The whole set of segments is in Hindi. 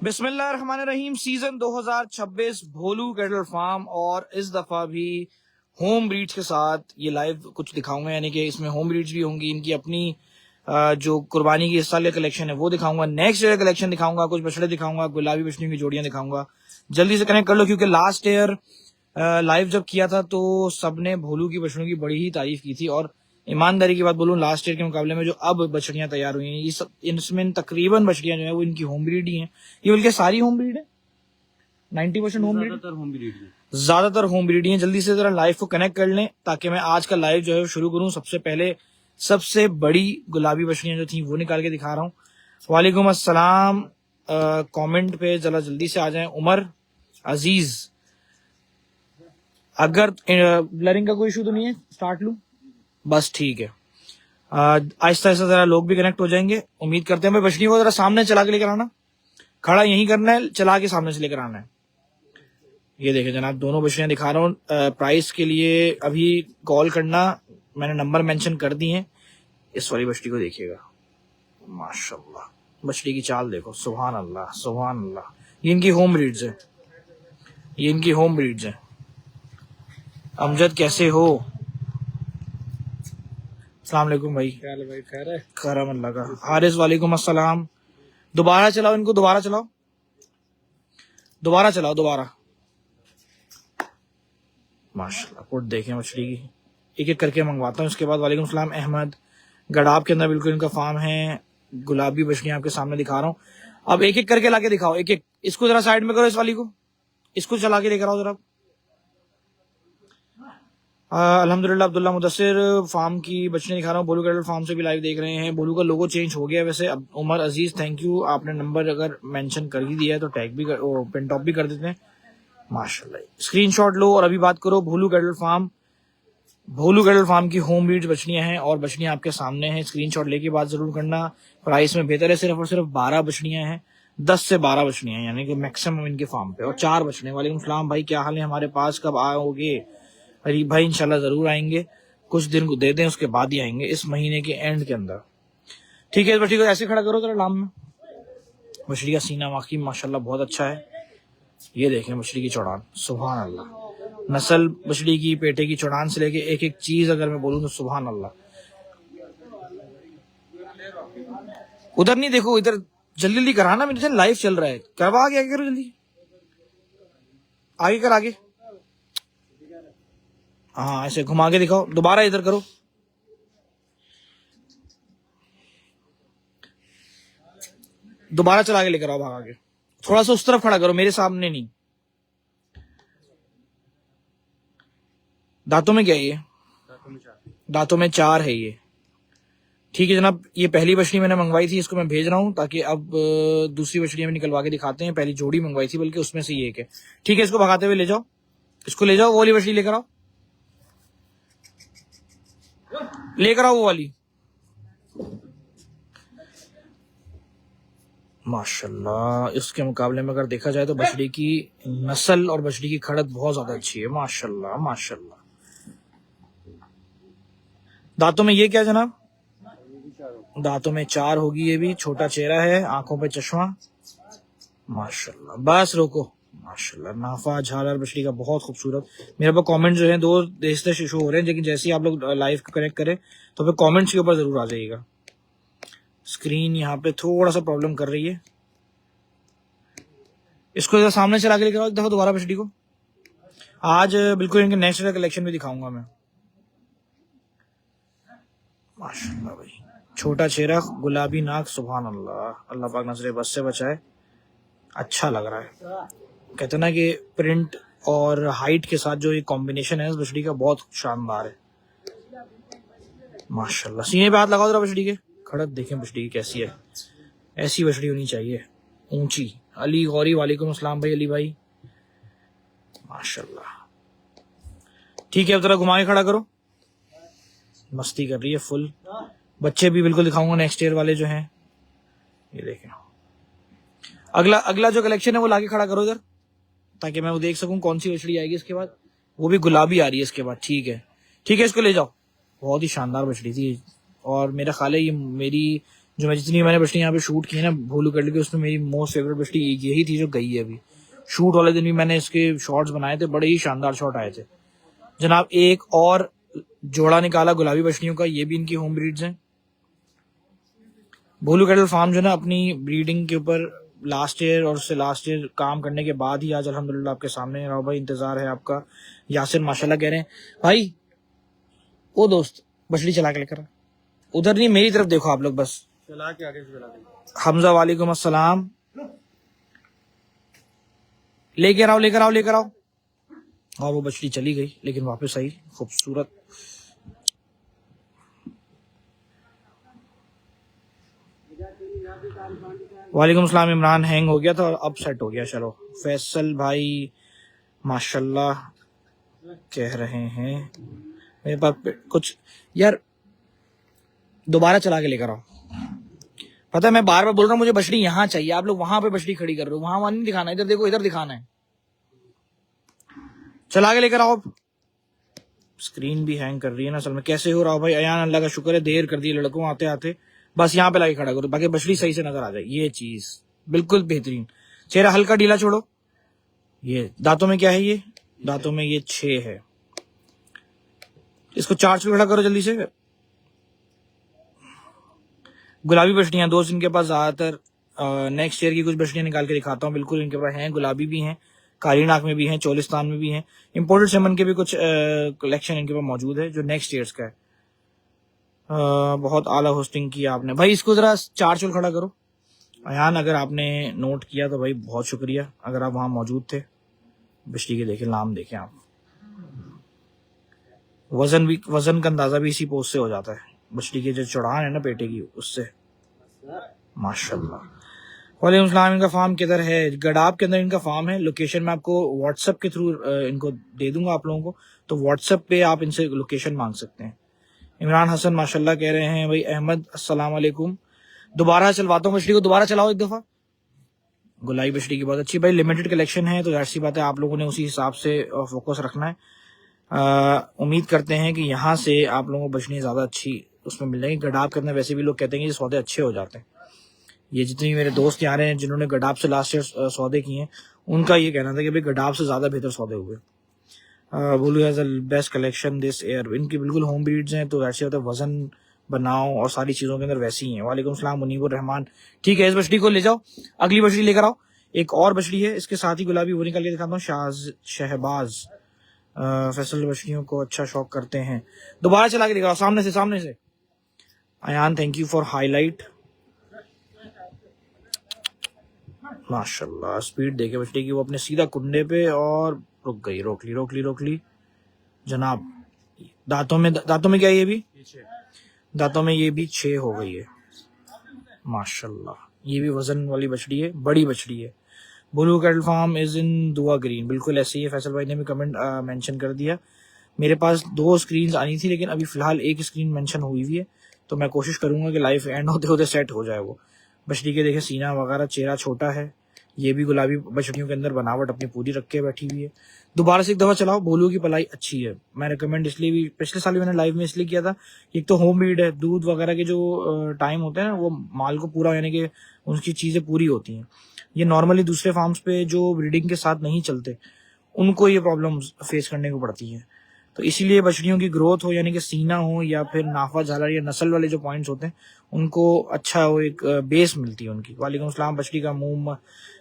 बिस्मिल्लाहिर्रहमानिर्रहीम। सीजन 2026 भोलू कैटल फार्म, और इस दफा भी होम ब्रीड्स के साथ ये लाइव कुछ दिखाऊंगा, यानी कि इसमें होम ब्रीड्स भी होंगी। इनकी अपनी जो कुर्बानी की इस साल का कलेक्शन है वो दिखाऊंगा, नेक्स्ट ईयर कलेक्शन दिखाऊंगा, कुछ बछड़े दिखाऊंगा, गुलाबी बछड़ियों की जोड़ियां दिखाऊंगा। जल्दी से कनेक्ट कर लो, क्योंकि लास्ट ईयर लाइव जब किया था तो सबने भोलू की बछड़ियों की बड़ी ही तारीफ की थी। और ईमानदारी की बात बोलूं, लास्ट ईयर के मुकाबले में जो अब बछड़ियां तैयार हुई हैं, ये सब इनमें तकरीबन बछड़ियां जो है वो इनकी होम ब्रीड ही हैं। ये बल्कि सारी होम ब्रीड है, 90% होम ब्रीड, ज्यादातर होम ब्रीड ही है। जल्दी से जरा लाइव को कनेक्ट कर लें ताकि मैं आज का लाइव जो है शुरू करूं। सबसे पहले सबसे बड़ी गुलाबी बछड़ियां जो थी वो निकाल के दिखा रहा हूँ। वालेकुम अस्सलाम। कमेंट पे जरा जल्दी से आ जाएं। उमर अजीज, अगर ब्लरिंग का कोई इशू तो नहीं है, स्टार्ट लूं? बस ठीक है। आहिस्ता आहिस्ता जरा लोग भी कनेक्ट हो जाएंगे, उम्मीद करते हैं। भाई बछड़ी को जरा सामने चला के लेकर आना, खड़ा यहीं करना है, चला के सामने से लेकर आना है। ये देखें जनाब, दोनों बछड़ियां दिखा रहा हूँ। प्राइस के लिए अभी कॉल करना, मैंने नंबर मेंशन कर दिए हैं। इस वाली बछड़ी को देखिएगा, माशाल्लाह, बछड़ी की चाल देखो, सुभान अल्लाह सुभान अल्लाह। ये इनकी होम ब्रीड्स है, ये इनकी होम ब्रीड्स है। अमजद कैसे हो? अस्सलाम वालेकुम भाई। क्या हाल भाई? खैर है? करम अल्लाह का। हारिस वालेकुम अस्सलाम। दोबारा चलाओ इनको, दोबारा चलाओ, दोबारा चलाओ, दोबारा। माशाल्लाह, पुट देखें मछली की, एक एक करके मंगवाता हूँ इसके बाद। वालेकुम सलाम अहमद। गड़ाब के अंदर बिल्कुल इनका फार्म है। गुलाबी बछड़ियां आपके सामने दिखा रहा हूँ। अब एक एक करके लाके दिखाओ, एक एक। इसको जरा साइड में करो, इस वाली को, इसको चला के लेकर आओ जरा। अल्हम्दुलिल्लाह। अब्दुल्ला मुदस्सिर फार्म की बच्चे दिखा रहा हूँ, बोलू कैटल फार्म से भी लाइव देख रहे हैं। बोलू का लोगो चेंज हो गया वैसे। अब उमर अजीज, थैंक यू, आपने नंबर अगर मेंशन कर ही दिया है तो टैग भी पिन टॉप भी कर देते हैं। माशाल्लाह, स्क्रीनशॉट लो और अभी बात करो। भोलू कैटल फार्म, भोलू कैटल फार्म की होम ब्रीड बछड़ियां हैं और बछड़ियां आपके सामने हैं। स्क्रीनशॉट लेके बात जरूर करना। प्राइस में बेहतर है, सिर्फ और सिर्फ 12 बछड़ियां हैं, 10 से 12 बछड़ियां हैं, यानी कि मैक्सिमम इनके फार्म पे, और 4 बछड़े। वालेकुम सलाम भाई, क्या हाल है? हमारे पास कब आओगे? अरे भाई इंशाल्लाह जरूर आएंगे, कुछ दिन को दे दें, उसके बाद ही आएंगे, इस महीने के एंड के अंदर। ठीक है, इस बछड़ी को ऐसे खड़ा करो जरा लाम में। बछड़ी का सीना वाकई माशाल्लाह बहुत अच्छा है। ये देखें बछड़ी की चौड़ान, सुभान अल्लाह। नस्ल बछड़ी की, पेटे की चौड़ान से लेके एक एक चीज अगर मैं बोलूं तो सुभान अल्लाह। उधर नहीं देखो, इधर जल्दी जल्दी कराना, मेरे से लाइव चल रहा है। करवा आगे आगे करो, जल्दी आगे कर, आगे। हाँ, ऐसे घुमा के दिखाओ, दोबारा इधर करो। दोबारा चला के लेकर आओ, भाग आगे। थोड़ा सा उस तरफ खड़ा करो, मेरे सामने नहीं। दांतों में क्या है ये? दांतों में 4 है ये। ठीक है जनाब, ये पहली बछड़ी मैंने मंगवाई थी, इसको मैं भेज रहा हूँ ताकि अब दूसरी बछड़ी में निकलवा के दिखाते हैं। पहली जोड़ी मंगवाई थी बल्कि, उसमें से ये एक है। ठीक है, इसको भगाते हुए ले जाओ, इसको ले जाओ, वो वाली बछड़ी लेकर आओ, लेकर आओ वो वाली। माशाल्लाह, इसके मुकाबले में अगर देखा जाए तो बछड़ी की नस्ल और बछड़ी की खड़त बहुत ज्यादा अच्छी है, माशाल्लाह माशाल्लाह। दांतों में ये क्या जनाब? दांतों में 4 होगी ये भी। छोटा चेहरा है, आंखों पे चश्मा, माशाल्लाह। बस रोको, माशाल्लाह। नाफा झालर बछड़ी का बहुत खूबसूरत। मेरे पास कमेंट जो है 2 देश से शो हो रहे हैं, लेकिन जैसे ही आप लोग लाइव को कनेक्ट करें तो फिर कमेंट्स के ऊपर जरूर आ जाइएगा। स्क्रीन यहाँ पे थोड़ा सा प्रॉब्लम कर रही है, इसको जरा सामने चला के लेकर आओ एक दफा दोबारा बछड़ी को। आज बिल्कुल इनके नेक्स्ट कलेक्शन भी दिखाऊंगा मैं। माशाल्लाह भाई, छोटा चेहरा, गुलाबी नाक, सुभान अल्लाह। अल्लाह पाक नजरे बस से बचाए। अच्छा लग रहा है। कहते ना कि प्रिंट और हाइट के साथ जो ये कॉम्बिनेशन है इस बछड़ी का, बहुत शानदार है, माशाल्लाह। सीने पे हाथ लगाओ जरा बछड़ी के, खड़क देखें बछड़ी की कैसी है। ऐसी बछड़ी होनी चाहिए, ऊंची। अली गौरी, वालेकुम अस्सलाम भाई, अली भाई, माशाल्लाह। ठीक है, अब जरा घुमा के खड़ा करो, मस्ती कर रही है फुल। बच्चे भी बिल्कुल दिखाऊंगा नेक्स्ट ईयर वाले जो हैं। ये देखें, अगला जो कलेक्शन है वो लाके खड़ा करो इधर, ताकि मैं वो देख सकूं कौन सी बछड़ी आएगी इसके बाद। वो भी गुलाबी आ रही है इसके बाद। ठीक है ठीक है, इसको ले जाओ। बहुत ही शानदार बछड़ी थी, और मेरा ख्याल है ये मेरी जो मैं जितनी मैंने बछड़ी यहाँ पे शूट की है ना भोलू कटल की, उसमें मेरी मोस्ट फेवरेट बछड़ी यही थी जो गई है अभी। शूट वाले दिन भी मैंने इसके शॉट्स बनाए थे, बड़े ही शानदार शॉट आए थे जनाब। एक और जोड़ा निकाला गुलाबी बछड़ियों का, ये भी इनकी होम ब्रीड्स हैं। भोलू कैटल फार्म जो ना अपनी ब्रीडिंग के ऊपर लास्ट ईयर और उससे लास्ट ईयर काम करने के बाद ही आज अल्हम्दुलिल्लाह आपके सामने। राव भाई इंतजार है आपका। यासिर माशाल्लाह कह रहे हैं भाई ओ दोस्त बछड़ी चला के लेकर आ। उधर नहीं मेरी तरफ देखो आप लोग, बस चला के आगे से चला के। हमजा वालेकुम अस्सलाम। लेकर आओ लेकर आओ लेकर आओ। और वो बछड़ी चली गई लेकिन वापस आई, खूबसूरत। वालेकुम सलाम इमरान, हैंग हो गया था और अब सेट हो गया। चलो फैसल भाई माशाल्लाह कह रहे हैं मेरे पास कुछ यार दोबारा चला के लेकर आओ। पता है मैं बार बार बोल रहा हूँ मुझे बछड़ी यहाँ चाहिए, आप लोग वहां पे बछड़ी खड़ी कर रहे हो, वहां नहीं दिखाना, इधर देखो इधर दिखाना है। चला के लेकर आओ। स्क्रीन भी हैंग कर रही है ना असल में। कैसे हो रहा हो भाई अयान? अल्लाह का शुक्र है, देर कर दी लड़कों आते आते। बस यहाँ पे लाके खड़ा करो बाकी बछड़ी सही से नजर आ जाए। ये चीज बिल्कुल बेहतरीन। चेहरा हल्का ढीला छोड़ो। ये दांतों में क्या है? ये दांतों में ये 6 है। इसको 4 से खड़ा करो जल्दी से। गुलाबी बछड़ियां दोस्त इनके पास ज्यादातर नेक्स्ट ईयर की कुछ बछड़ियां निकाल के दिखाता हूँ। बिल्कुल इनके पास हैं, गुलाबी भी हैं, काली नाक में भी हैं, चोलिस्तान में भी हैं। इंपोर्टेड सेमन के भी कुछ कलेक्शन इनके पास मौजूद है जो नेक्स्ट ईयर्स का है। बहुत आला होस्टिंग किया आपने भाई। इसको जरा 4 चुल खड़ा करो। अयान अगर आपने नोट किया तो भाई बहुत शुक्रिया, अगर आप वहां मौजूद थे। बछड़ी के देखें, नाम देखें आप। वजन का अंदाजा भी इसी पोस्ट से हो जाता है। बछड़ी के जो चौड़ान है ना पेटे की, उससे माशाल्लाह। वालेकुम सलाम। इनका फार्म किधर है? गडाब के अंदर इनका फार्म है। लोकेशन मैं आपको व्हाट्सएप के थ्रू इनको दे दूंगा आप लोगों को, तो व्हाट्सएप पे आप इनसे लोकेशन मांग सकते हैं। इमरान हसन माशाल्लाह कह रहे हैं भाई। अहमद अस्सलाम वालेकुम। दोबारा चलवाता हूँ बछड़ी को, दोबारा चलाओ एक दफा। गुलाई बछड़ी की बहुत अच्छी भाई, लिमिटेड कलेक्शन है तो जाहिर सी बात है आप लोगों ने उसी हिसाब से फोकस रखना है। उम्मीद करते हैं कि यहाँ से आप लोगों को बछड़ियाँ ज्यादा अच्छी उसमें मिल जाएंगी। गडाब के अंदर वैसे भी लोग कहते हैं कि सौदे अच्छे हो जाते हैं। ये जितने मेरे दोस्त यहाँ रहे हैं जिन्होंने गडाब से लास्ट ईयर सौदे किए हैं, उनका ये कहना था कि भाई गडाब से ज्यादा बेहतर सौदे हुए। बोलू has the best collection this year. इनकी बिल्कुल होम ब्रीड्स हैं तो ऐसे होता है, वजन बनाओ और सारी चीजों के अंदर वैसी ही है। वालेकुम सलाम मुनीबुर रहमान। ठीक है, इस बछड़ी को ले जाओ, अगली बछड़ी लेकर आओ। एक और बछड़ी है इसके साथ ही गुलाबी, वो निकाल के दिखाता हूँ। शहबाज फैसल बछड़ियों को अच्छा शौक करते हैं। दोबारा चला के दिखाओ, सामने से सामने से। Ayaan thank you for highlight. माशाल्लाह स्पीड देखे बछड़ी की, वो अपने सीधा कुंडे पे और रुक गई। रोक ली जनाब। दांतों में क्या है? ये भी दांतों में ये भी 6 हो गई है माशाल्लाह। ये भी वजन वाली बछड़ी है, बड़ी बछड़ी है। Blue cattle farm is in दुआ ग्रीन, बिल्कुल ऐसे ही है। फैसल भाई ने भी कमेंट मेंशन कर दिया। मेरे पास 2 स्क्रीन आनी थी लेकिन अभी फिलहाल एक स्क्रीन मेंशन हुई हुई है, तो मैं कोशिश करूंगा कि लाइव एंड होते होते सेट हो जाए वो। बछड़ी के देखे सीना वगैरह, चेहरा छोटा है। ये भी गुलाबी बछड़ियों के अंदर बनावट अपनी पूरी रख के बैठी हुई है। दोबारा से एक दफा चलाओ। बोलू की पलाई अच्छी है। मैं रिकमेंड इसलिए भी पिछले साल भी मैंने लाइव में इसलिए किया था, एक तो होम ब्रीड है, दूध वगैरह के जो टाइम होते हैं ना वो माल को पूरा, यानी कि उनकी चीजें पूरी होती हैं। ये नॉर्मली दूसरे फार्म्स पे जो ब्रीडिंग के साथ नहीं चलते उनको ये प्रॉब्लम फेस करने को पड़ती है। तो इसीलिए बछड़ियों की ग्रोथ हो, यानी कि सीना हो या फिर नाफा झालर या नस्ल वाले जो पॉइंट्स होते हैं उनको अच्छा हो, एक बेस मिलती है उनकी। वालेकुम सलाम। बछड़ी का मुंह,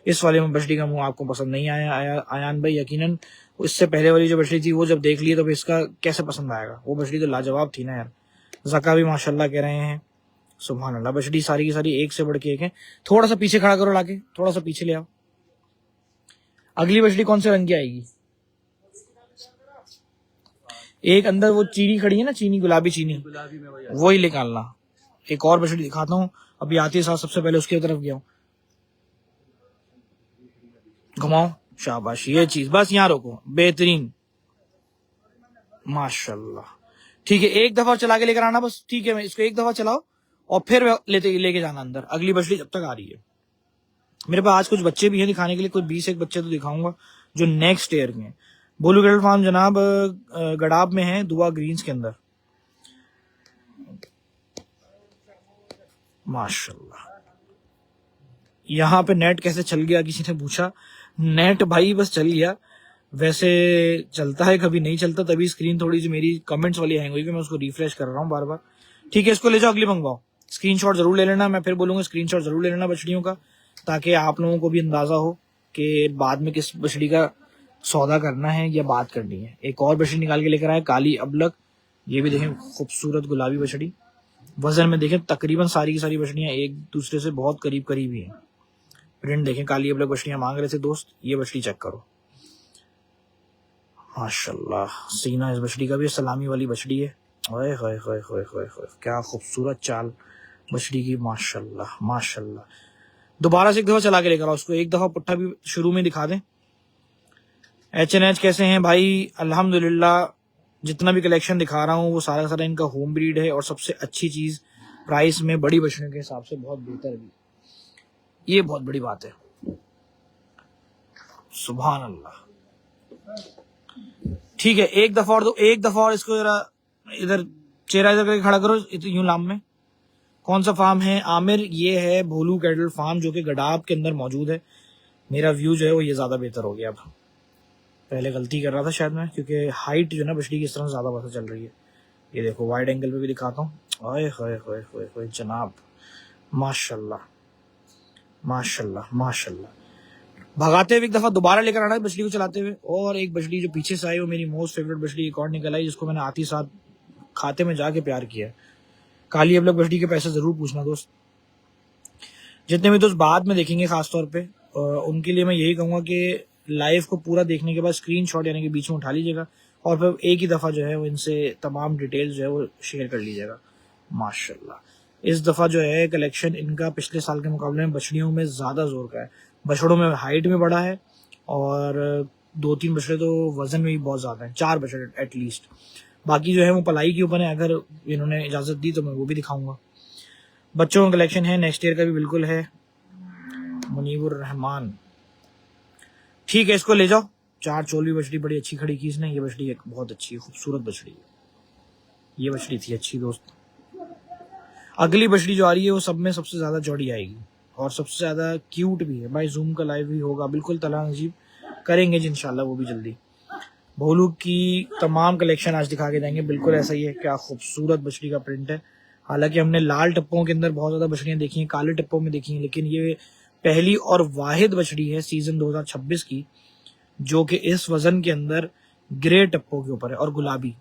इस वाले में बछड़ी का मुंह आपको पसंद नहीं आया आयान भाई? यकीनन इससे पहले वाली जो बछड़ी थी वो जब देख ली तो फिर इसका कैसे पसंद आएगा? वो बछड़ी तो लाजवाब थी ना यार। जका भी माशाल्लाह कह रहे हैं। सुभान अल्लाह। बछड़ी सारी की सारी एक से बढ़ के एक है। थोड़ा सा पीछे खड़ा करो लाके, थोड़ा सा पीछे ले आओ। अगली बछड़ी कौन से रंग की आएगी? एक अंदर वो चीनी खड़ी है ना, चीनी, गुलाबी चीनी, वो ही निकालना। एक और बछड़ी दिखाता हूँ, अभी आती है साथ, सबसे पहले उसकी तरफ गया हूँ। घुमाओ, शाबाश, ये चीज बस यहाँ रोको, बेहतरीन माशाल्लाह। ठीक है, एक दफा चला के लेकर आना बस। ठीक है, मैं इसको एक दफा चलाओ और फिर लेके जाना अंदर। अगली बछड़ी जब तक आ रही है। मेरे पास आज कुछ बच्चे भी हैं दिखाने के लिए, कोई 20 एक बच्चे तो दिखाऊंगा जो नेक्स्ट ईयर में। बोलू कैटल फार्म जनाब गडाब में है, दुआ ग्रीन्स के अंदर। माशाल्लाह। यहाँ पे नेट कैसे चल गया किसी ने पूछा। नेट भाई बस चल गया, वैसे चलता है कभी नहीं चलता, तभी स्क्रीन थोड़ी सी मेरी कमेंट्स वाली हैंग हुई कि मैं उसको रिफ्रेश कर रहा हूँ बार बार। ठीक है, इसको ले जाओ, अगली मंगवाओ। स्क्रीनशॉट जरूर ले लेना, मैं फिर बोलूंगा स्क्रीनशॉट जरूर ले लेना बछड़ियों का, ताकि आप लोगों को भी अंदाजा हो कि बाद में किस बछड़ी का सौदा करना है या बात करनी है। एक और बछड़ी निकाल के लेकर आए, काली अबलग। ये भी देखें खूबसूरत गुलाबी बछड़ी। वजन में देखें तकरीबन सारी की सारी बछड़ियां एक दूसरे से बहुत करीब करीब ही हैं। प्रिंट देखें, काली अबलग बछड़ियां मांग रहे थे दोस्त, ये बछड़ी चेक करो माशाल्लाह। सीना इस बछड़ी का भी सलामी वाली बछड़ी है। ओए होए होए होए होए होए, क्या खूबसूरत चाल बछड़ी की, माशाल्लाह माशाल्लाह। दोबारा से एक दफा चला के लेकर आओ उसको, एक दफा पुट्ठा भी शुरू में दिखा दें। H&H कैसे हैं भाई? अल्हम्दुलिल्लाह, जितना भी कलेक्शन दिखा रहा हूँ वो सारा सारा इनका होम ब्रीड है, और सबसे अच्छी चीज प्राइस में बड़ी बछड़ियों के हिसाब से बहुत बेहतर भी, ये बहुत बड़ी बात है। सुभान अल्लाह। ठीक है, एक दफा और दो, एक दफा और इसको जरा इधर चेहरा इधर करके खड़ा करो, यूं लाम में। कौन सा फार्म है आमिर? ये है भोलू कैटल फार्म, जो कि गडाब के अंदर मौजूद है। मेरा व्यू जो है वो ये ज्यादा बेहतर हो गया अब, पहले गलती कर रहा था शायद मैं, क्योंकि हाइट जो है ना बछड़ी की इस तरह ज्यादा पता चल रही है। ये देखो वाइड एंगल पे भी दिखाता हूँ। ओए होए होए होए होए जनाब, माशाल्लाह माशाल्लाह माशाल्लाह। भगाते हुए एक दफा दोबारा लेकर आना है बछड़ी को चलाते हुए। और एक बछड़ी जो पीछे से आई वो मेरी मोस्ट फेवरेट बछड़ी एक और निकल आई, जिसको मैंने आती साथ खाते में जाके प्यार किया है। काली अबलग बछड़ी के पैसे जरूर पूछना दोस्त। जितने भी दोस्त बाद में देखेंगे खासतौर पे, उनके लिए मैं यही कहूंगा कि लाइव को पूरा देखने के बाद स्क्रीनशॉट यानी कि बीच में उठा लीजिएगा, और फिर एक ही दफा जो है वो इनसे तमाम डिटेल्स जो है वो शेयर कर लीजिएगा। माशाल्लाह, इस दफा जो है कलेक्शन इनका पिछले साल के मुकाबले में बछड़ियों में ज्यादा जोर का है। बछड़ों में हाइट में बड़ा है, और 2-3 बछड़े तो वजन में भी बहुत ज्यादा है, 4 बछड़े एटलीस्ट। बाकी जो है वो पलाई के ऊपर है, अगर इन्होंने इजाजत दी तो मैं वो भी दिखाऊंगा। बच्चों का कलेक्शन है, नेक्स्ट ईयर का भी बिल्कुल है। मुनीबुर रहमान, ठीक है, इसको ले जाओ। 4 चोली बछड़ी बड़ी अच्छी खड़ी की इसने। ये बछड़ी एक बहुत अच्छी खूबसूरत बछड़ी है, ये बछड़ी थी अच्छी दोस्त। अगली बछड़ी जो आ रही है वो सब में सबसे ज्यादा चौड़ी आएगी, और सबसे ज्यादा क्यूट भी है भाई। जूम का लाइव भी होगा बिल्कुल, तला नजीब करेंगे इंशाल्लाह वो भी जल्दी। भोलू की तमाम कलेक्शन आज दिखा के देंगे, बिल्कुल ऐसा ही है। क्या खूबसूरत बछड़ी का प्रिंट है। हालांकि हमने लाल टप्पों के अंदर बहुत ज्यादा बछड़ियां देखी हैं, काले टप्पों में देखी हैं, लेकिन ये पहली और वाहिद बछड़ी है सीजन 2026 की जो कि इस वजन के अंदर ग्रे टप्पों के ऊपर है और गुलाबी।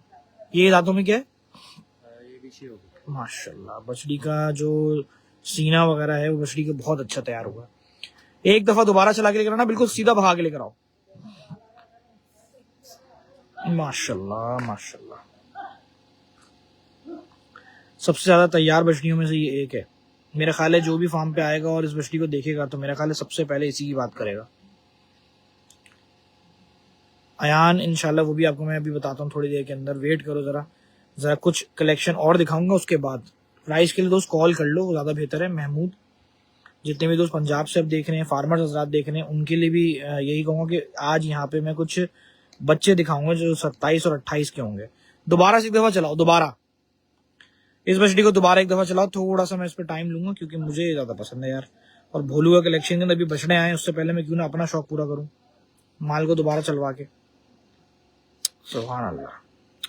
ये दांतों में क्या है? ये पीछे होगी। माशाल्लाह, बछड़ी का जो सीना वगैरह है वो बछड़ी का बहुत अच्छा तैयार हुआ। एक दफा दोबारा चला के लेकर आना, बिल्कुल सीधा भगा के लेकर आओ। माशाल्लाह माशाल्लाह, सबसे ज्यादा तैयार बछड़ियों में से ये एक है। मेरा ख्याल है जो भी फार्म पे आएगा और इस बछड़ी को देखेगा तो मेरा ख्याल है सबसे पहले इसी की बात करेगा। अयान इंशाल्लाह वो भी आपको मैं अभी बताता हूँ थोड़ी देर के अंदर, वेट करो जरा। जरा कुछ कलेक्शन और दिखाऊंगा उसके बाद। प्राइस के लिए दोस्त कॉल कर लो, वो ज्यादा बेहतर है। महमूद, जितने भी दोस्त पंजाब से अब देख रहे हैं, फार्मर्स हजरात देख रहे हैं, उनके लिए भी यही कहूंगा कि आज यहाँ पे मैं कुछ बच्चे दिखाऊंगा जो 27 और 28 के होंगे। दोबारा से एक दफा चलाओ, दोबारा इस बछड़ी को दोबारा एक दफा चलाओ। थोड़ा सा मैं इस पर टाइम लूंगा क्योंकि मुझे ये ज्यादा पसंद है यार। और भोलू का कलेक्शन के अंदर अभी बछड़े आए, उससे पहले मैं क्यों ना अपना शौक पूरा करूं माल को दोबारा चलवा के। सुभान अल्लाह,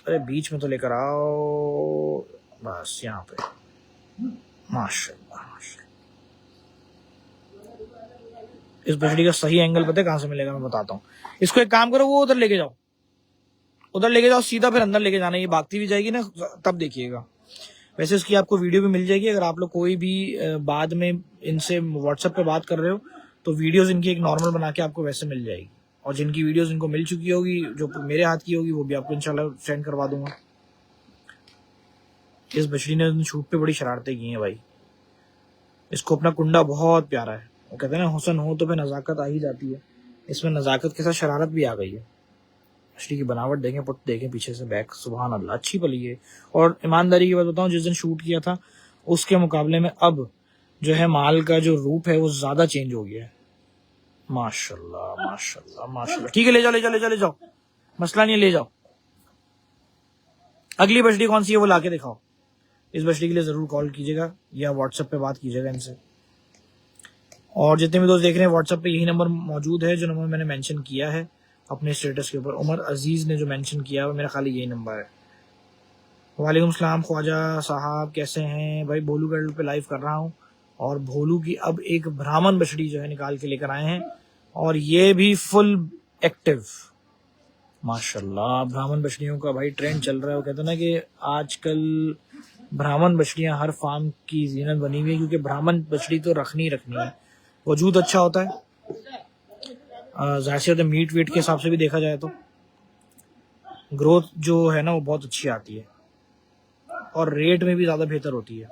अरे बीच में तो लेकर आओ बस, यहाँ पे माशाल्लाह माशाल्लाह। इस बछड़ी का सही एंगल पता है कहां से मिलेगा, मैं बताता हूँ। इसको एक काम करो, वो उधर लेके जाओ, उधर लेके जाओ सीधा, फिर अंदर लेके जाना। ये भागती भी जाएगी ना तब देखिएगा। वैसे इसकी आपको वीडियो भी मिल जाएगी, अगर आप लोग कोई भी बाद में इनसे व्हाट्सएप पे बात कर रहे हो तो वीडियोस इनकी एक नॉर्मल बना के आपको वैसे मिल जाएगी। और जिनकी वीडियोस इनको मिल चुकी होगी, जो मेरे हाथ की होगी, वो भी आपको इंशाल्लाह सेंड करवा दूंगा। इस बछड़ी ने शूट पे बड़ी शरारतें की हैं भाई। इसको अपना कुंडा बहुत प्यारा है। वो कहते हैं ना हुस्न हो तो फिर नजाकत आ ही जाती है, इसमें नजाकत के साथ शरारत भी आ गई है। मछली की बनावट देखें, पुट देखें पीछे से बैक, सुभान अल्लाह, अच्छी पली है। और ईमानदारी की बात बताऊं, जिस दिन शूट किया था उसके मुकाबले में अब जो है माल का जो रूप है वो ज्यादा चेंज हो गया है। माशाल्लाह माशाल्लाह माशाल्लाह। ठीक है, ले जाओ ले जाओ ले जाओ ले जाओ, मसला नहीं है, ले जाओ। अगली बछड़ी कौन सी है वो लाके दिखाओ। इस बछड़ी के लिए ज़रूर कॉल कीजिएगा या व्हाट्सएप पे बात कीजिएगा इनसे। और जितने भी दोस्त देख रहे हैं व्हाट्सएप पे यही नंबर मौजूद है जो नंबर मैंने मेंशन किया है अपने स्टेटस के ऊपर। उमर अजीज़ ने जो मेंशन किया है मेरा खाली यही नंबर है। वालेकुम सलाम ख्वाजा साहब, कैसे हैं भाई? भोलू गर्ल पे लाइव कर रहा हूँ और भोलू की अब एक ब्राह्मण बछड़ी जो है निकाल के लेकर आए हैं और ये भी फुल एक्टिव माशाल्लाह। ब्राह्मण बछड़ियों का भाई ट्रेंड चल रहा है। वो कहते हैं ना कि आजकल ब्राह्मण बछड़ियां हर फार्म की जीनत बनी हुई है, क्योंकि ब्राह्मण बछड़ी तो रखनी है। वजूद अच्छा होता है, जाहिर सी बात है, मीट वीट के हिसाब से भी देखा जाए तो ग्रोथ जो है ना वो बहुत अच्छी आती है और रेट में भी ज्यादा बेहतर होती है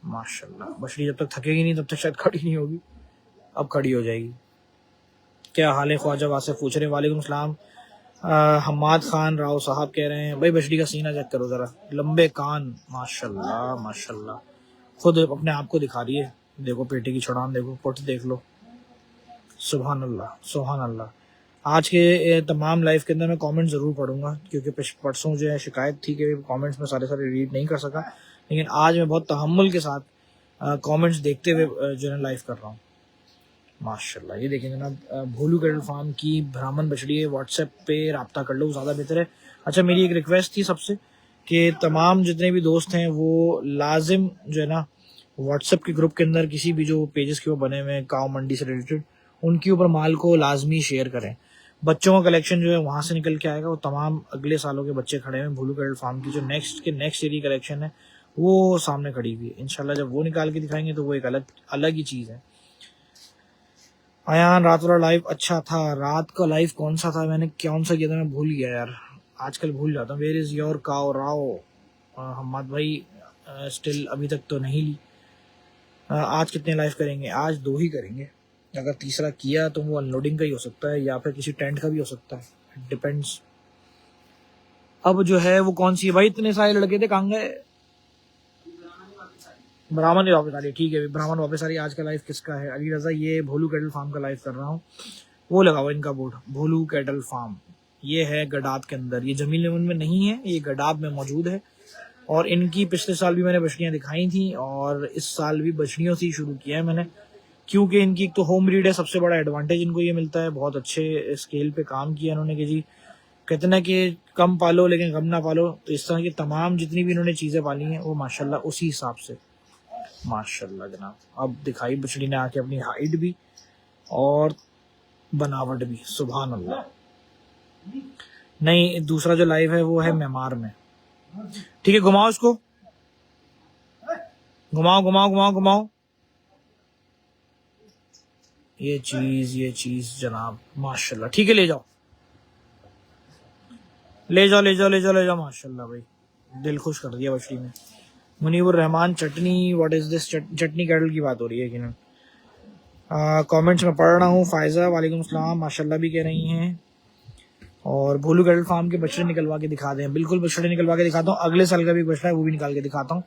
माशाल्लाह। बछड़ी जब तक थकेगी नहीं तब तक शायद खड़ी नहीं होगी, अब खड़ी हो जाएगी। क्या हाल है ख्वाजा वासिफ पूछ रहे हैं। वालेकुम सलाम। हम्माद खान राव साहब कह रहे हैं भाई बछड़ी का सीना चेक करो जरा, लंबे कान माशाल्लाह माशाल्लाह। खुद अपने आप को दिखा रही है, देखो पेटे की छड़ान देखो, पुट देख लो, सुभान अल्लाह सुभान अल्लाह। आज के तमाम लाइव के अंदर मैं कमेंट जरूर पढ़ूंगा, क्योंकि परसों जो है शिकायत थी कि कमेंट्स में सारे रीड नहीं कर सका, लेकिन आज मैं बहुत तहम्मुल के साथ कमेंट्स देखते हुए जो है लाइव कर रहा हूँ माशाल्लाह। ये देखें जनाब, भोलू कैटल फार्म की ब्राह्मण बछड़ी है। व्हाट्सएप पे रब्ता कर लो, ज़्यादा बेहतर है। अच्छा, मेरी एक रिक्वेस्ट थी सबसे कि तमाम जितने भी दोस्त हैं वो लाजिम जो है ना व्हाट्सएप के ग्रुप के अंदर किसी भी जो पेजेस के वो बने हुए हैं काव मंडी से रिलेटेड, उनके ऊपर माल को लाजमी शेयर करें। बच्चों का कलेक्शन जो है वहां से निकल के आएगा। वो तमाम अगले सालों के बच्चे खड़े हैं भोलू कैटल फार्म की, जो नेक्स्ट ईयर कलेक्शन है वो सामने खड़ी हुई है। इंशाल्लाह जब वो निकाल के दिखाएंगे तो वो एक अलग ही चीज़ है। अयान, रात वाला लाइव अच्छा था। रात का लाइव कौन सा था, मैंने कौन सा किया था, मैं भूल गया यार, आजकल भूल जाता हूँ। वेयर इज योर काव राव हम्माद भाई, स्टिल अभी तक तो नहीं ली। आज कितने लाइव करेंगे? आज 2 ही करेंगे। अगर तीसरा किया तो वो अनलोडिंग का ही हो सकता है या फिर किसी टेंट का भी हो सकता है, डिपेंड्स। अब जो है वो कौन सी है भाई? इतने सारे लड़के थे, कहाँ गए? ब्राह्मण वापस आ रही है, ठीक है ब्राह्मण वापस आ रही है। आज का लाइव किसका है? अली रजा, ये भोलू कैटल फार्म का लाइव कर रहा हूँ। वो लगा हुआ इनका बोर्ड, भोलू कैटल फार्म। ये है गडाब के अंदर, ये जमील लेमन में नहीं है, ये गडाब में मौजूद है। और इनकी पिछले साल भी मैंने बछड़ियां दिखाई थी और इस साल भी बछड़ियों से ही शुरू किया है मैंने, क्योंकि इनकी एक तो होम ब्रीड है, सबसे बड़ा एडवांटेज इनको ये मिलता है। बहुत अच्छे स्केल पे काम किया इन्होंने कि जी कहते ना कि कम पालो लेकिन गम ना पालो, तो इस तरह की तमाम जितनी भी इन्होंने चीजें पाली हैं वो माशाल्लाह उसी हिसाब से माशाल्लाह जनाब। अब दिखाई बछड़ी ने आके अपनी हाइट भी और बनावट भी, सुभान अल्लाह। नहीं, दूसरा जो लाइव है वो है मेमार में। ठीक है, घुमाओ इसको, घुमाओ घुमाओ घुमाओ घुमाओ। ये चीज जनाब माशाल्लाह। ठीक है, ले जाओ ले जाओ ले जाओ ले जाओ ले जाओ माशाल्लाह भाई, दिल खुश कर दिया बछड़ी ने। मुनीबुर रहमान चटनी, व्हाट इज दिस? चटनी कैटल की बात हो रही है कि ना? कमेंट्स में पढ़ रहा हूँ। फायजा वालेकुम सलाम माशाल्लाह भी कह रही हैं। और भोलू कैटल फार्म के बछड़े निकलवा के दिखा दें, बिल्कुल बछड़े निकलवा के दिखाता हूँ। अगले साल का भी बछड़ा है वो भी निकाल के दिखाता हूँ,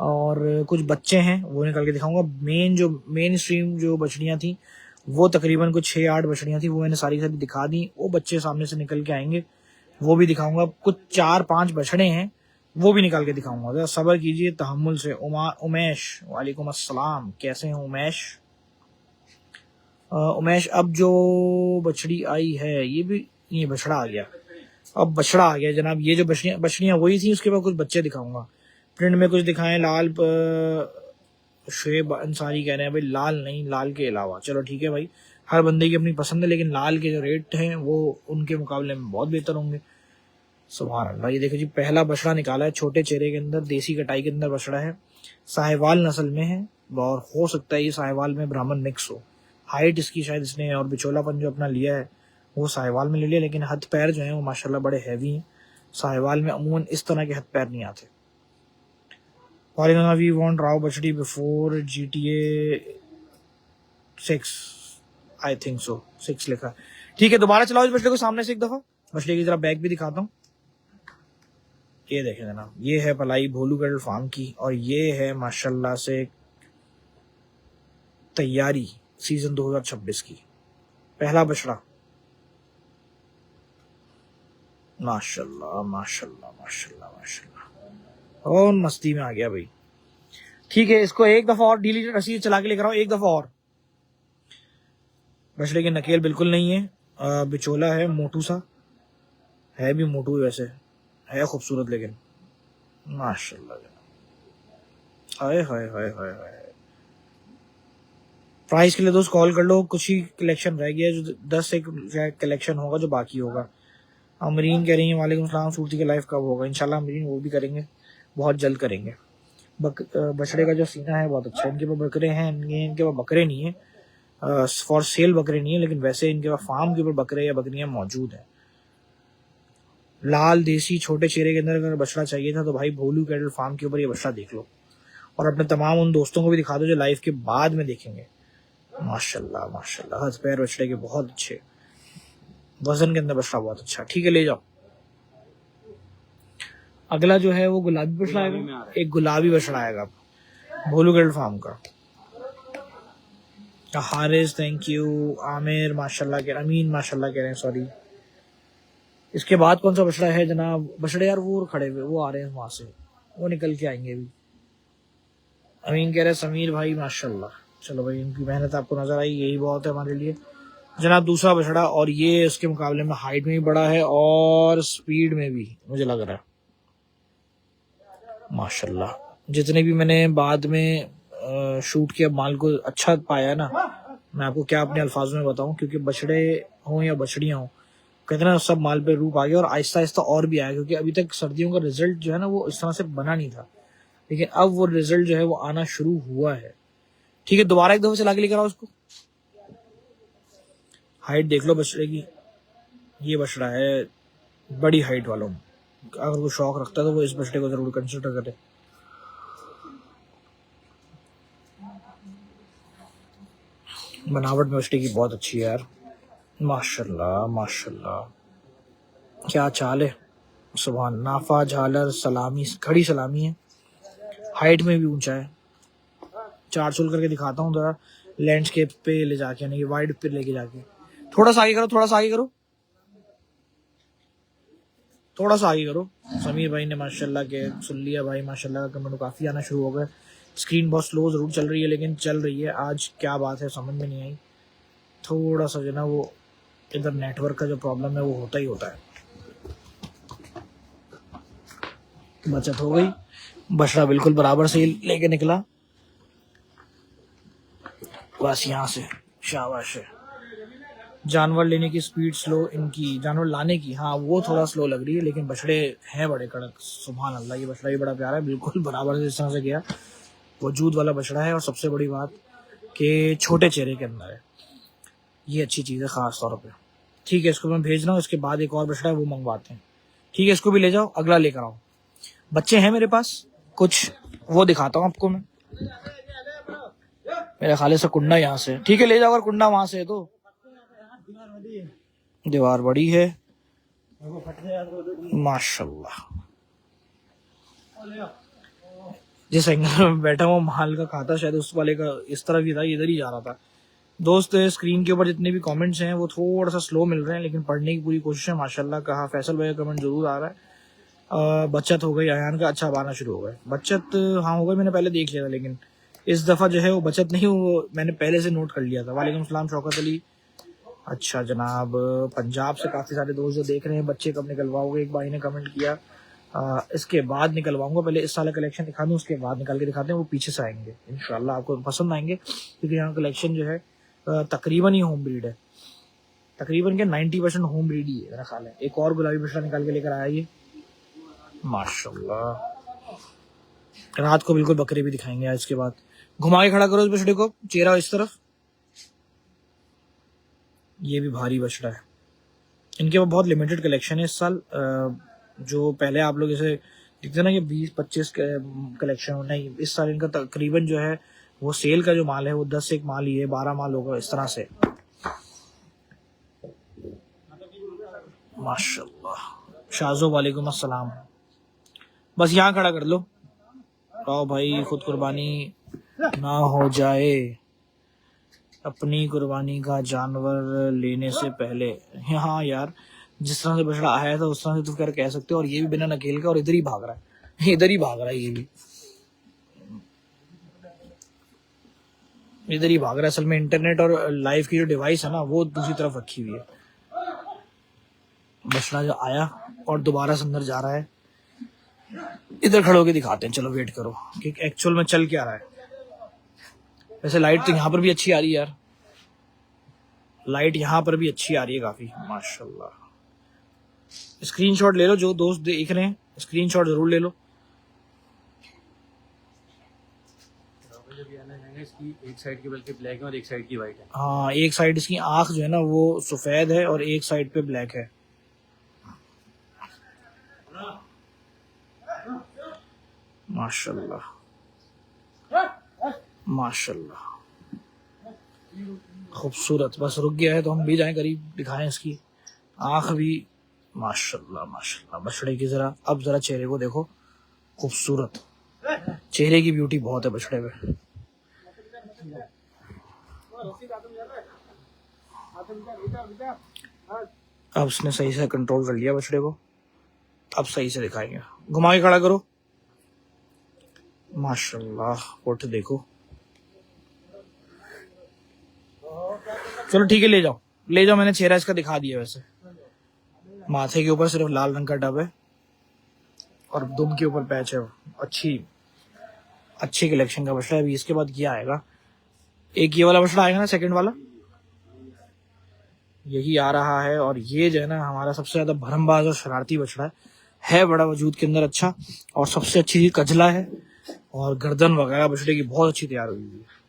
और कुछ बच्चे हैं वो निकाल के दिखाऊंगा। मेन स्ट्रीम जो बछड़ियां थी वो तकरीबन कुछ 6-8 बछड़ियां थी, वो मैंने सारी दिखा दी। वो बच्चे सामने से निकल के आएंगे, वो भी दिखाऊंगा। कुछ 4-5 बछड़े हैं वो भी निकाल के दिखाऊंगा, जरा सब्र कीजिए तहम्मुल से। उमेश, वालेकुम अस्सलाम, कैसे हैं उमेश? उमेश, अब जो बछड़ी आई है ये बछड़ा आ गया, अब बछड़ा आ गया जनाब। ये जो बछड़ियां वही थी, उसके बाद कुछ बच्चे दिखाऊंगा। प्रिंट में कुछ दिखाएं। लाल शुएब अंसारी कह रहे हैं भाई लाल नहीं, लाल के अलावा। चलो ठीक है भाई, हर बंदे की अपनी पसंद है, लेकिन लाल के जो रेट हैं वो उनके मुकाबले में बहुत बेहतर होंगे। सुभान अल्लाह। ये देखो जी, पहला बछड़ा निकाला है छोटे चेहरे के अंदर, देसी कटाई के अंदर बछड़ा है, साहिवाल नस्ल में है, और हो सकता है ये साहिवाल में ब्राह्मण मिक्स हो। हाइट इसकी शायद इसने और बिचौलापन जो अपना लिया है वो साहिवाल में ले लिया, लेकिन हथ पैर जो है वो माशाल्लाह बड़े हैवी हैं। साहिवाल में अमूमन इस तरह के हथ पैर नहीं आते। वी वांट राव बछड़ी before GTA 6, I think so 6 लिखा है। ठीक है, दोबारा चलाओ इस बछड़े को सामने से एक दफा। बछड़े की जरा बैक भी दिखाता हूँ। ये देखें जनाब, ये है पलाई भोलू कैटल फार्म की, और ये है माशाल्लाह से तैयारी सीजन 2026 की, पहला बछड़ा। माशाल्लाह माशाल्लाह माशाल्लाह माशाल्लाह। और मस्ती में आ गया भाई। ठीक है, इसको एक दफा और डिलीट रसीद चला के लेकर आओ, एक दफा और। बछड़े की नकेल बिल्कुल नहीं है, बिचोला है, मोटू सा है, भी मोटू वैसे है, खूबसूरत लेकिन माशाल्लाह। हाय हाय हाय हाय हाय। प्राइस के लिए दोस्त कॉल कर लो, कुछ ही कलेक्शन रह गया है, जो 10 एक कलेक्शन होगा जो बाकी होगा। अमरीन कह रही है वालेकुम सलाम, सूरती का लाइव कब होगा? इंशाल्लाह अमरीन वो भी करेंगे, बहुत जल्द करेंगे। बछड़े का जो सीना है बहुत अच्छा है। इनके पास बकरे हैं, इनके पास बकरे नहीं है, फॉर सेल बकरे नहीं है, लेकिन वैसे इनके पास फार्म के ऊपर बकरे या बकरियां मौजूद हैं। लाल देसी छोटे चेहरे के अंदर अगर बछड़ा चाहिए था तो भाई भोलू कैटल फार्म के ऊपर ये बछड़ा देख लो, और अपने तमाम उन दोस्तों को भी दिखा दो जो लाइव के बाद में देखेंगे। माशाल्लाह माशाल्लाह, हाथ पैर बछड़े के बहुत अच्छे, वजन के अंदर बछड़ा बहुत अच्छा। ठीक है, ले जाओ। अगला जो है वो गुलाबी बछड़ा आएगा, एक गुलाबी बछड़ा आएगा भोलू कैटल फार्म का। हारिस थैंक यू, आमिर माशाल्लाह कह रहे, अमीन माशाल्लाह कह रहे हैं, सॉरी। इसके बाद कौन सा बछड़ा है जनाब? बछड़े यार वो खड़े हुए, वो आ रहे हैं वहां से, वो निकल के आएंगे अभी। अमीन कह रहे समीर भाई माशाल्लाह। चलो भाई, इनकी मेहनत आपको नजर आई, यही बहुत है हमारे लिए जनाब। दूसरा बछड़ा, और ये उसके मुकाबले में हाइट में भी बड़ा है और स्पीड में भी मुझे लग रहा है माशाल्लाह। जितने भी मैंने बाद में शूट किया माल को अच्छा पाया ना, मैं आपको क्या अपने अल्फाजों में बताऊं, क्योंकि बछड़े हों या बछड़ियां हों, कहते ना सब माल पे रूप आ गया, और आहिस्ता आहिस्ता और भी आया, क्योंकि अभी तक सर्दियों का रिजल्ट जो है ना वो इस तरह से बना नहीं था, लेकिन अब वो रिजल्ट जो है वो आना शुरू हुआ है। ठीक है, दोबारा एक दफा चला के लेकर आओ उसको। हाइट देख लो बछड़े की, ये बछड़ा है बड़ी हाइट वालों में, अगर वो शौक रखता है तो वो इस बछड़े को जरूर कंसिडर करे। बनावट में बछड़े की बहुत अच्छी है यार, माशाल्लाह माशाल्लाह, क्या चाल है, सुभान। नाफा झालर सलामी, खड़ी सलामी है, हाइट में भी ऊंचा है। 4 करके दिखाता हूँ जरा, लैंडस्केप पे ले जाके, यानी वाइड पे लेके जाके। थोड़ा सा आगे करो, थोड़ा सा आगे करो, थोड़ा सा आगे करो। समीर भाई ने माशाल्लाह के सुन लिया भाई, माशाल्लाह का कमेंट काफी आना शुरू हो गए। स्क्रीन बहुत स्लो जरूर चल रही है, लेकिन चल रही है। आज क्या बात है समझ में नहीं आई, थोड़ा सा जो ना वो इधर नेटवर्क का जो प्रॉब्लम है वो होता ही होता है। बचत हो गई, बछड़ा बिल्कुल बराबर से लेके निकला, बस यहाँ से शाबाश है। जानवर लेने की स्पीड स्लो, इनकी जानवर लाने की, हाँ वो थोड़ा स्लो लग रही है, लेकिन बछड़े हैं बड़े कड़क, सुभान अल्लाह। ये बछड़ा भी बड़ा प्यारा है, बिल्कुल बराबर से इस तरह से गया, वजूद वाला बछड़ा है, और सबसे बड़ी बात कि छोटे चेहरे के अंदर है, ये अच्छी चीज है खास तौर पे। ठीक है, इसको मैं भेज रहा हूँ, इसके बाद एक और बछड़ा है वो मंगवाते हैं। ठीक है, इसको भी ले जाओ, अगला लेकर आओ। बच्चे हैं मेरे पास कुछ, वो दिखाता हूँ आपको मैं। मेरे खाले से कुंडा यहाँ से, ठीक है ले जाओ, अगर कुंडा वहां से है तो। दीवार बड़ी है माशाल्लाह। जिस एंगल में बैठा हुआ माल का खाता, शायद उस वाले का इस तरफ ही था, इधर ही जा रहा था। दोस्त स्क्रीन के ऊपर जितने भी कमेंट्स हैं वो थोड़ा सा स्लो मिल रहे हैं, लेकिन पढ़ने की पूरी कोशिश है माशाल्लाह। कहा फैसल भाई का कमेंट जरूर आ रहा है। बचत हो गई, अयान का अच्छा आना शुरू हो गया। बचत हाँ हो गई, मैंने पहले देख लिया था, लेकिन इस दफा जो है वो बचत नहीं, वो मैंने पहले से नोट कर लिया था। वालेकुम सलाम शौकत अली। अच्छा जनाब, पंजाब से काफी सारे दोस्त जो देख रहे हैं, बच्चे कब निकलवाओगे? एक भाई ने कमेंट किया, इसके बाद निकलवाऊंगा, पहले इस साल कलेक्शन दिखा दूं, उसके बाद निकाल के दिखाते हैं, वो पीछे से आएंगे इंशाल्लाह, आपको पसंद आएंगे, क्योंकि यहाँ कलेक्शन जो है तकरीबन ही होम ब्रीड है, तकरीबन के 90% होम ब्रीड ही है मेरा ख्याल है। एक और गुलाबी बछड़ा निकाल के लेकर आया ये माशाल्लाह। रात को बिल्कुल बकरे भी दिखाएंगे आज के बाद। घुमा के खड़ा करो इस बछड़े को, चेहरा इस तरफ। ये भी भारी बछड़ा है, इनके पास बहुत लिमिटेड कलेक्शन है इस साल। जो पहले आप लोग इसे दिखते ना कि 20-25 कलेक्शन, नहीं इस साल इनका तकरीबन जो है वो सेल का जो माल है वो 10 एक माल ही है, 12 माल होगा इस तरह से माशाल्लाह। शाजो वालेकुम अस्सलाम, बस यहाँ खड़ा कर लो। आओ भाई, खुद कुर्बानी ना हो जाए, अपनी कुर्बानी का जानवर लेने से पहले। हाँ यार, जिस तरह से बछड़ा आया था उस तरह से तो कह सकते हो, और ये भी बिना नकेल का और इधर ही भाग रहा है, इधर ही भाग रहा है ये भी, इधर ही भाग रहा है। असल में इंटरनेट और लाइव की जो डिवाइस है ना वो दूसरी तरफ रखी हुई है। बछड़ा जो आया और दोबारा से अंदर जा रहा है। इधर खड़े होके दिखाते हैं, चलो वेट करो कि एक्चुअल में चल क्या रहा है। वैसे लाइट तो यहाँ पर भी अच्छी आ रही है यार, लाइट यहाँ पर भी अच्छी आ रही है काफी, माशाल्लाह। स्क्रीनशॉट ले लो, जो दोस्त देख रहे हैं स्क्रीनशॉट जरूर ले लो। जब ये आना जाएंगे, इसकी एक साइड की बल्कि ब्लैक है और एक साइड की वाइट है। हाँ, एक साइड इसकी आंख जो है ना वो सफेद है और एक साइड पे ब्लैक है। माशाल्लाह माशाल्लाह, खूबसूरत। बस रुक गया है तो हम भी जाएं करीब, दिखाएं इसकी आंख भी। माशाल्लाह माशाल्लाह। बछड़े की जरा अब जरा चेहरे को देखो, खूबसूरत चेहरे की ब्यूटी बहुत है बछड़े पे। अब उसने सही से कंट्रोल कर लिया बछड़े को, अब सही से दिखाएंगे। घुमा के खड़ा करो, माशाल्लाह। उठ देखो, चलो ठीक है, ले जाओ ले जाओ। मैंने चेहरा इसका दिखा दिया। वैसे माथे के ऊपर सिर्फ लाल रंग का डब है और दुम के ऊपर पैच है। अच्छी अच्छी कलेक्शन का बछड़ा है। अभी इसके बाद क्या आएगा, एक ये वाला बछड़ा आएगा ना, सेकंड वाला यही आ रहा है। और ये जो है ना हमारा सबसे ज्यादा भरमबाज और शरारती बछड़ा है बड़ा वजूद के अंदर अच्छा। और सबसे अच्छी चीज कजला है और गर्दन वगैरह बछड़े की बहुत अच्छी तैयार हुई है।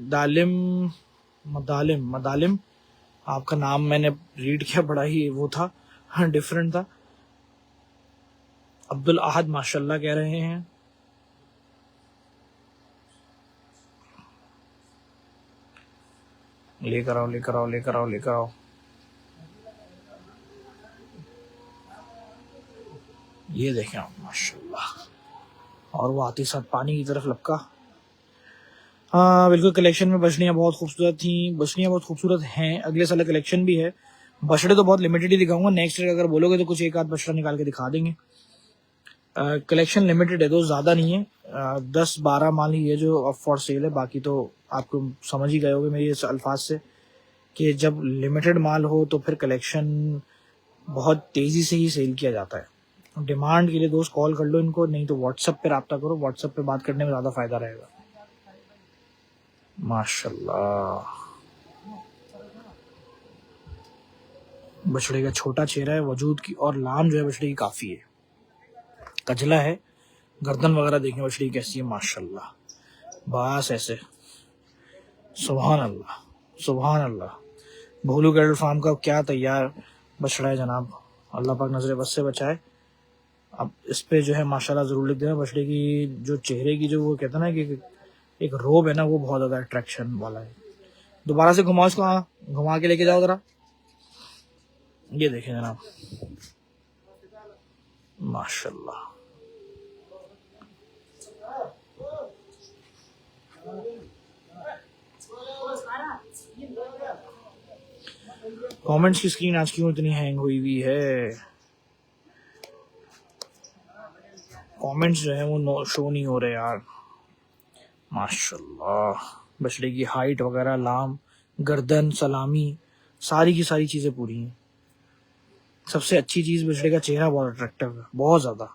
दालिम मदालिम मदालिम आपका नाम मैंने रीड किया, बड़ा ही वो था, डिफरेंट था। अब्दुल अहद माशाल्लाह कह रहे हैं। लेकर आओ लेकर आओ लेकर आओ लेकर आओ। ये देखें आप, माशाल्लाह। और वो आती साथ पानी की तरफ लपका। हाँ बिल्कुल, कलेक्शन में बछड़ियाँ बहुत खूबसूरत थी, बछड़ियाँ बहुत खूबसूरत हैं। अगले साल कलेक्शन भी है। बछड़े तो बहुत लिमिटेड ही दिखाऊंगा, नेक्स्ट ईयर अगर बोलोगे तो कुछ एक आध बछड़ा निकाल के दिखा देंगे। कलेक्शन लिमिटेड है, तो ज्यादा नहीं है। 10-12 माल ही है जो अब फॉर सेल है। बाकी तो आपको समझ ही गए होगे मेरे इस अल्फाज से कि जब लिमिटेड माल हो तो फिर कलेक्शन बहुत तेजी से ही सेल किया जाता है। डिमांड के लिए दोस्त कॉल कर लो इनको, नहीं तो व्हाट्सएप पे रब्ता करो, व्हाट्सएप पे बात करने में ज्यादा फायदा रहेगा। माशाल्लाह, बछड़े का छोटा चेहरा है, वजूद की और लाम जो है बछड़े की काफी है। कजला है, गर्दन वगैरह देखें बछड़ी कैसी है, माशाल्लाह। बस ऐसे, सुभान अल्लाह सुभान अल्लाह। भोलू कैटल फार्म का क्या तैयार बछड़ा है जनाब, अल्लाह पाक नजर बस से बचाए। अब इस पे जो है माशाल्लाह जरूर लिख देना। बछड़े की जो चेहरे की जो वो कहते हैं ना कि एक रोब है ना, वो बहुत ज्यादा अट्रैक्शन वाला है। दोबारा से घुमाओ इसको, हाँ घुमा के लेके जाओ जरा। ये देखें जनाब, माशाल्लाह। कमेंट्स की स्क्रीन आज क्यों इतनी हैंग हुई हुई है? कमेंट्स जो है वो शो नहीं हो रहे यार। माशाल्लाह, बछड़े की हाइट वगैरह, लाम, गर्दन, सलामी, सारी की सारी चीजें पूरी हैं। सबसे अच्छी चीज बछड़े का चेहरा बहुत अट्रैक्टिव है, बहुत ज्यादा।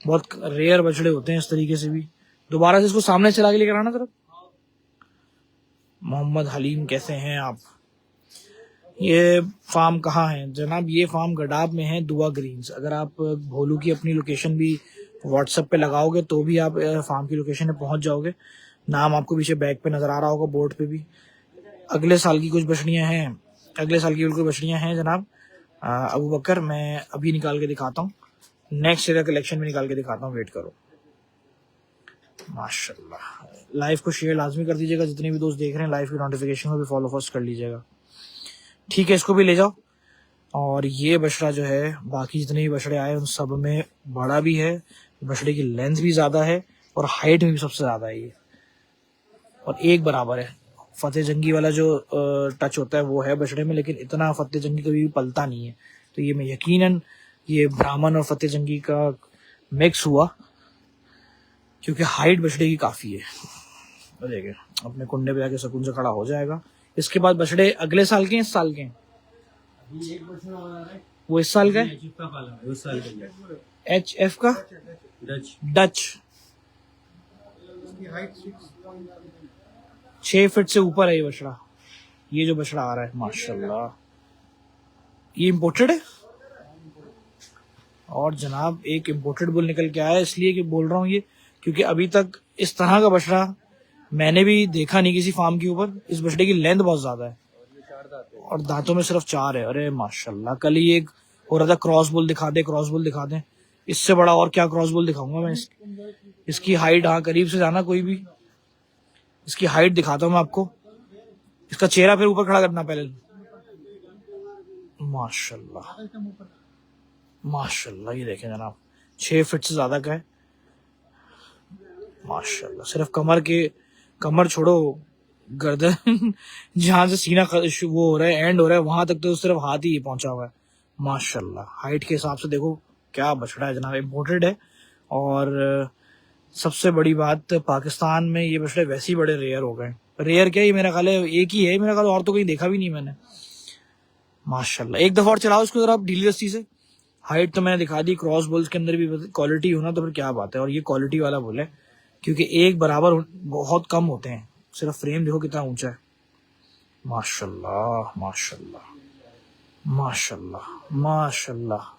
बहुत रेयर बछड़े होते हैं इस तरीके से भी। दोबारा से इसको सामने चला के लेकर आना जरा। मोहम्मद हलीम कैसे हैं आप? ये फार्म कहाँ है जनाब? ये फार्म गडाब में है, दुआ ग्रीन्स। अगर आप भोलू की अपनी लोकेशन भी व्हाट्सएप पे लगाओगे तो भी आप फार्म की लोकेशन पे पहुंच जाओगे। नाम आपको पीछे बैग पे नजर आ रहा होगा, बोर्ड पे भी। अगले साल की कुछ बछड़ियां हैं, अगले साल की बिल्कुल बछड़ियां हैं जनाब। अबू बकर, मैं अभी निकाल के दिखाता हूँ, नेक्स्ट ईयर कलेक्शन में निकाल के दिखाता हूँ, वेट करो। माशाल्लाह। लाइव को शेयर लाजमी कर दीजिएगा, जितने भी दोस्त देख रहे हैं लाइव की नोटिफिकेशन को भी फॉलो फर्स्ट कर लीजिएगा। ठीक है, इसको भी ले जाओ। और ये बछड़ा जो है, बाकी जितने भी बछड़े आए उन सब में बड़ा भी है, बछड़े की लेंथ भी ज्यादा है और हाइट में भी सबसे ज्यादा है ये, और एक बराबर है। फतेह जंगी वाला जो टच होता है वो है बछड़े में, लेकिन इतना फतेह जंगी कभी भी पलता नहीं है। तो ये मैं यकीनन ये ब्राह्मण और फतेह जंगी का मिक्स हुआ, क्योंकि हाइट बछड़े की काफी है। तो देखिए अपने कुंडे पे जाके सुकून से खड़ा हो जाएगा। इसके बाद बछड़े अगले साल के हैं, इस साल के हैं? अभी एक बछड़ा वाला है, वो इस साल का है, एचएफ का पाला है, उस साल का है। HF का डच डच। 6 फीट से ऊपर है ये बछड़ा। ये जो बछड़ा आ रहा है माशाल्लाह, ये इम्पोर्टेड है। और जनाब एक इम्पोर्टेड बुल निकल के आया है, इसलिए कि बोल रहा हूँ ये, क्योंकि अभी तक इस तरह का बछड़ा मैंने भी देखा नहीं किसी फार्म के ऊपर। इस बछड़े की लेंथ बहुत ज्यादा है और दांतों में सिर्फ 4 है। अरे माशाल्लाह, कल ही एक हो रहा था क्रॉस बुल दिखा दे, क्रॉस बुल दिखा दे। इससे बड़ा और क्या क्रॉस बुल दिखाऊंगा मैं। इसकी हाइट, हाँ करीब से जाना कोई भी, इसकी हाइट दिखाता हूँ मैं आपको। इसका चेहरा फिर ऊपर खड़ा करना पहले। माशाल्लाह माशाल्लाह, ये देखें जनाब 6 फीट से ज्यादा का है माशाल्लाह। सिर्फ कमर छोड़ो, गर्दन जहां से सीना वो हो रहा है, एंड हो रहा है, वहां तक तो सिर्फ हाथ ही पहुंचा हुआ है माशाल्लाह। हाइट के हिसाब से देखो क्या बछड़ा है जनाब, इम्पोर्टेड है। और सबसे बड़ी बात, पाकिस्तान में ये बछड़े वैसे ही बड़े रेयर हो गए। रेयर क्या, ये मेरा ख्याल है एक ही है मेरा ख्याल, और तो कहीं देखा भी नहीं मैंने माशाल्लाह। एक दफा और चलाओ इसको जरा आप ढीली रस्सी से। हाइट तो मैंने दिखा दी, क्रॉस बुल्स के अंदर भी क्वालिटी होना तो फिर क्या बात है। और ये क्वालिटी वाला बुल है, क्योंकि एक बराबर बहुत कम होते हैं। सिर्फ फ्रेम देखो कितना ऊंचा है माशाल्लाह माशाल्लाह माशाल्लाह माशाल्लाह।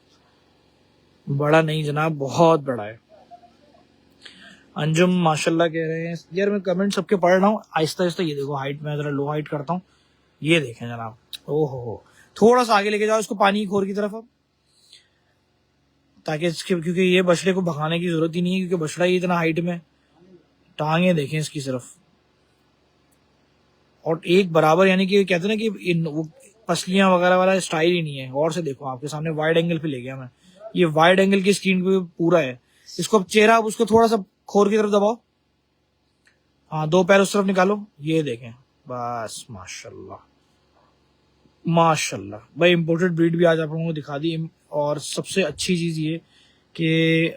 बड़ा नहीं जनाब, बहुत बड़ा है। अंजुम माशाल्लाह कह रहे हैं। यार मैं कमेंट सबके पढ़ रहा हूँ आहिस्ता आहिस्ता। ये देखो हाइट में जरा लो हाइट करता हूँ, ये देखें जनाब। ओहो, थोड़ा सा आगे लेके जाओ इसको पानी की खोर की तरफ अब, ताकि इसके, क्योंकि ये बछड़े को भगाने की जरूरत ही नहीं है, क्योंकि बछड़ा ही इतना हाइट में। टांगे देखें इसकी सिर्फ, और एक बराबर, यानी कि कहते हैं ना कि वो पसलियां वगैरह वाला स्टाइल ही नहीं है। और से देखो आपके सामने वाइड एंगल पे ले गया मैं, ये वाइड एंगल की स्क्रीन पे पूरा है। इसको अब चेहरा, अब उसको थोड़ा सा खोर की तरफ दबाओ, हाँ 2 पैर उस तरफ निकालो, ये देखें बस माशाल्लाह माशाल्लाह। भाई इम्पोर्टेड ब्रीड भी आज आप लोगों को दिखा दी। और सबसे अच्छी चीज ये कि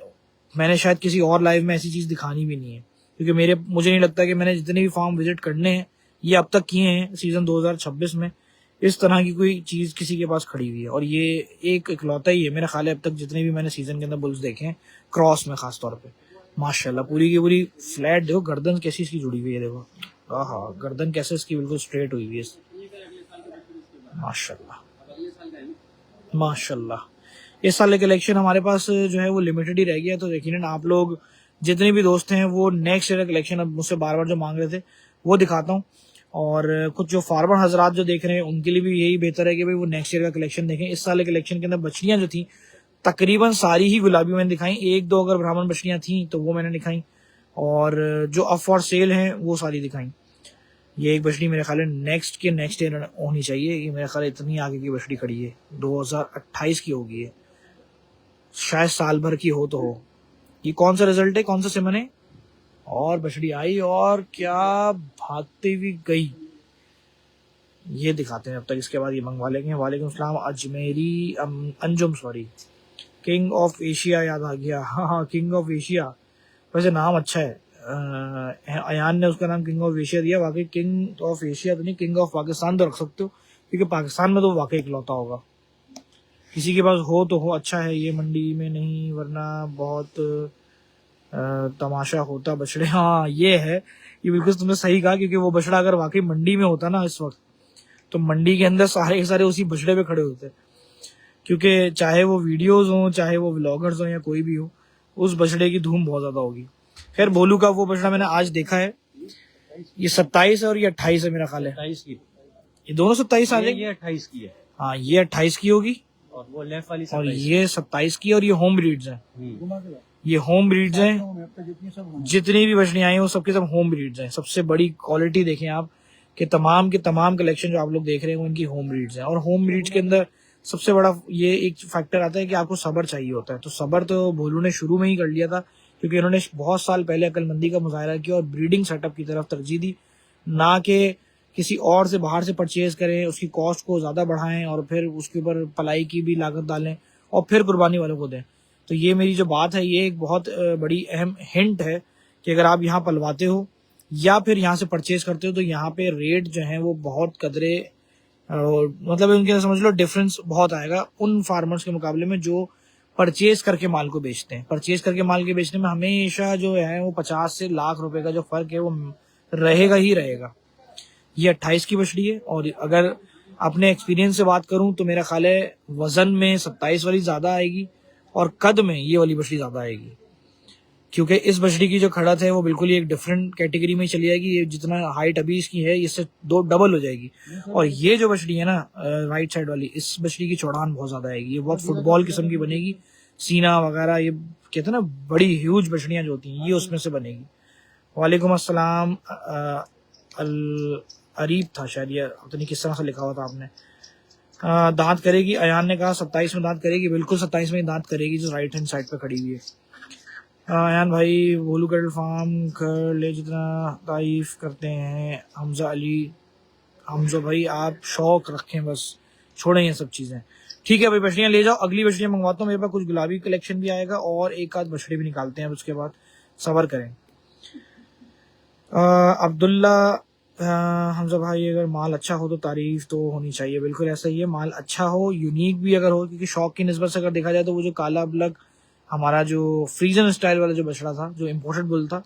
मैंने शायद किसी और लाइव में ऐसी चीज दिखानी भी नहीं है, क्योंकि मुझे नहीं लगता कि मैंने जितने भी फार्म विजिट करने हैं ये अब तक किए हैं सीजन 2026 में, इस तरह की कोई चीज किसी के पास खड़ी हुई है। और ये एक इकलौता ही है मेरा ख्याल है अब तक जितने भी मैंने सीजन के अंदर बुल्स देखे हैं, क्रॉस में खास तौर पे। माशाल्लाह पूरी की पूरी फ्लैट देखो, गर्दन कैसी इसकी जुड़ी हुई है देखो, हाँ गर्दन कैसे इसकी बिल्कुल स्ट्रेट हुई हुई है माशाल्लाह माशाल्लाह। इस साल कलेक्शन हमारे पास जो है वो लिमिटेड ही रह गया, तो यकीनन आप लोग जितने भी दोस्त हैं वो नेक्स्ट ईयर कलेक्शन अब मुझसे बार बार जो मांग रहे थे वो दिखाता हूँ। और कुछ जो फार्मर हजरात जो देख रहे हैं उनके लिए भी यही बेहतर है कि भाई वो नेक्स्ट ईयर का कलेक्शन देखें। इस साल कलेक्शन के अंदर बछड़ियां जो थी तकरीबन सारी ही गुलाबी मैंने दिखाई, 1-2 अगर ब्राह्मण बछड़ियां थी तो वो मैंने दिखाई, और जो अप फॉर सेल हैं वो सारी दिखाई। ये एक बछड़ी मेरे ख्याल है नेक्स्ट ईयर होनी चाहिए। ये मेरे ख्याल इतनी आगे की बछड़ी खड़ी है, 2028 की होगी ये, शायद साल भर की हो तो हो। ये कौन सा रिजल्ट है, कौन सा सिमन है। और बछड़ी आई और क्या भागते हुई गई, ये दिखाते हैं अब तक। इसके बाद ये मंगवा लेंगे। वालेकुम सलाम Ajmeri Anjum, sorry king of Asia याद आ गया। हाँ किंग ऑफ एशिया, वैसे नाम अच्छा है। अयान ने उसका नाम किंग ऑफ एशिया दिया। वाकई किंग ऑफ एशिया तो नहीं, किंग ऑफ पाकिस्तान तो रख सकते हो, क्योंकि पाकिस्तान में तो वाकई इकलौता होगा। किसी के पास हो तो हो, अच्छा है। ये मंडी में नहीं, वरना बहुत तमाशा होता बछड़े। हाँ ये है, ये बिल्कुल तुमने सही कहा, क्योंकि वो बछड़ा अगर वाकई मंडी में होता ना इस वक्त, तो मंडी के अंदर सारे के सारे उसी बछड़े पे खड़े होते, क्योंकि चाहे वो वीडियोस हो, चाहे वो व्लॉगर्स हो, या कोई भी हो, उस बछड़े की धूम बहुत ज्यादा होगी। खैर भोलू का वो बछड़ा मैंने आज देखा है, ये 27 है और ये 28 है मेरा ख्याल है। 28 की, ये दोनों 27 आ जाएंगे। ये 28 की है, हाँ ये 28 की होगी, और वो लेफ्ट वाली और 27 ये 27 की। और ये होम ब्रीड्स हैं, ये होम ब्रीड्स हैं। जितनी भी बछड़ियां आई हैं वो सबके सब होम ब्रीड्स हैं। सबसे बड़ी क्वालिटी देखें आप कि तमाम के तमाम कलेक्शन जो आप लोग देख रहे हैं वो इनकी होम ब्रीड्स हैं। और होम ब्रीड्स के अंदर सबसे बड़ा ये एक फैक्टर आता है कि आपको सब्र चाहिए होता है। तो सब्र तो भोलू ने शुरू में ही कर लिया था, क्योंकि इन्होंने बहुत साल पहले अक्लमंदी का मुजाहरा किया और ब्रीडिंग सेटअप की तरफ तरजीह दी, ना कि किसी और से बाहर से परचेज करें, उसकी कॉस्ट को ज़्यादा बढ़ाएं और फिर उसके ऊपर पलाई की भी लागत डालें और फिर कुर्बानी वालों को दें। तो ये मेरी जो बात है ये एक बहुत बड़ी अहम हिंट है कि अगर आप यहाँ पलवाते हो या फिर यहाँ से परचेज करते हो तो यहाँ पे रेट जो है वो बहुत कदरे मतलब उनके समझ लो डिफरेंस बहुत आएगा उन फार्मर्स के मुकाबले में जो परचेज करके माल को बेचते हैं। परचेज करके माल के बेचने में हमेशा जो है वो 50 से लाख रुपए का जो फर्क है वो रहेगा ही रहेगा। ये 28 की बछड़ी है और अगर अपने एक्सपीरियंस से बात करूं तो मेरा ख्याल है वजन में 27 वाली ज्यादा आएगी और कद में ये वाली बछड़ी ज्यादा आएगी, क्योंकि इस बछड़ी की जो खड़त है वो बिल्कुल ही एक डिफरेंट कैटेगरी में चली जाएगी। ये जितना हाइट अभी इसकी है इससे 2 डबल हो जाएगी। और ये जो बछड़ी है ना राइट साइड वाली, इस बछड़ी की चौड़ान बहुत ज्यादा आएगी। ये बहुत फुटबॉल किस्म की बनेगी, सीना वगैरह ये कहते हैं ना बड़ी ह्यूज बछड़ियां जो होती हैं ये उसमें से बनेगी। वालेकुम अस्सलाम। अरीब था शायद, ये पता नहीं किस तरह से लिखा हुआ था आपने। दांत करेगी, अयान ने कहा 27 में दांत करेगी, बिल्कुल 27 में दांत करेगी जो राइट हैंड साइड पे खड़ी हुई है। अयान भाई भोलू कैटल फार्म कर ले जितना तारीफ करते हैं। हमजा अली, हमजा भाई आप शौक रखें बस, छोड़ें ये सब चीजें। ठीक है भाई बछड़ियां ले जाओ, अगली बछड़ियां मंगवाता हूँ। मेरे पास कुछ गुलाबी कलेक्शन भी आएगा और एक आध बछड़ी भी निकालते हैं, उसके बाद सबर करें। अब्दुल्ला हमजा भाई अगर माल अच्छा हो तो तारीफ तो होनी चाहिए, बिल्कुल ऐसा ही है। माल अच्छा हो, यूनिक भी अगर हो, क्योंकि शौक की निस्बत से अगर देखा जाए तो वो जो काला ब्लग हमारा जो फ्रीजन स्टाइल वाला जो बछड़ा था जो इम्पोर्टेड बुल था,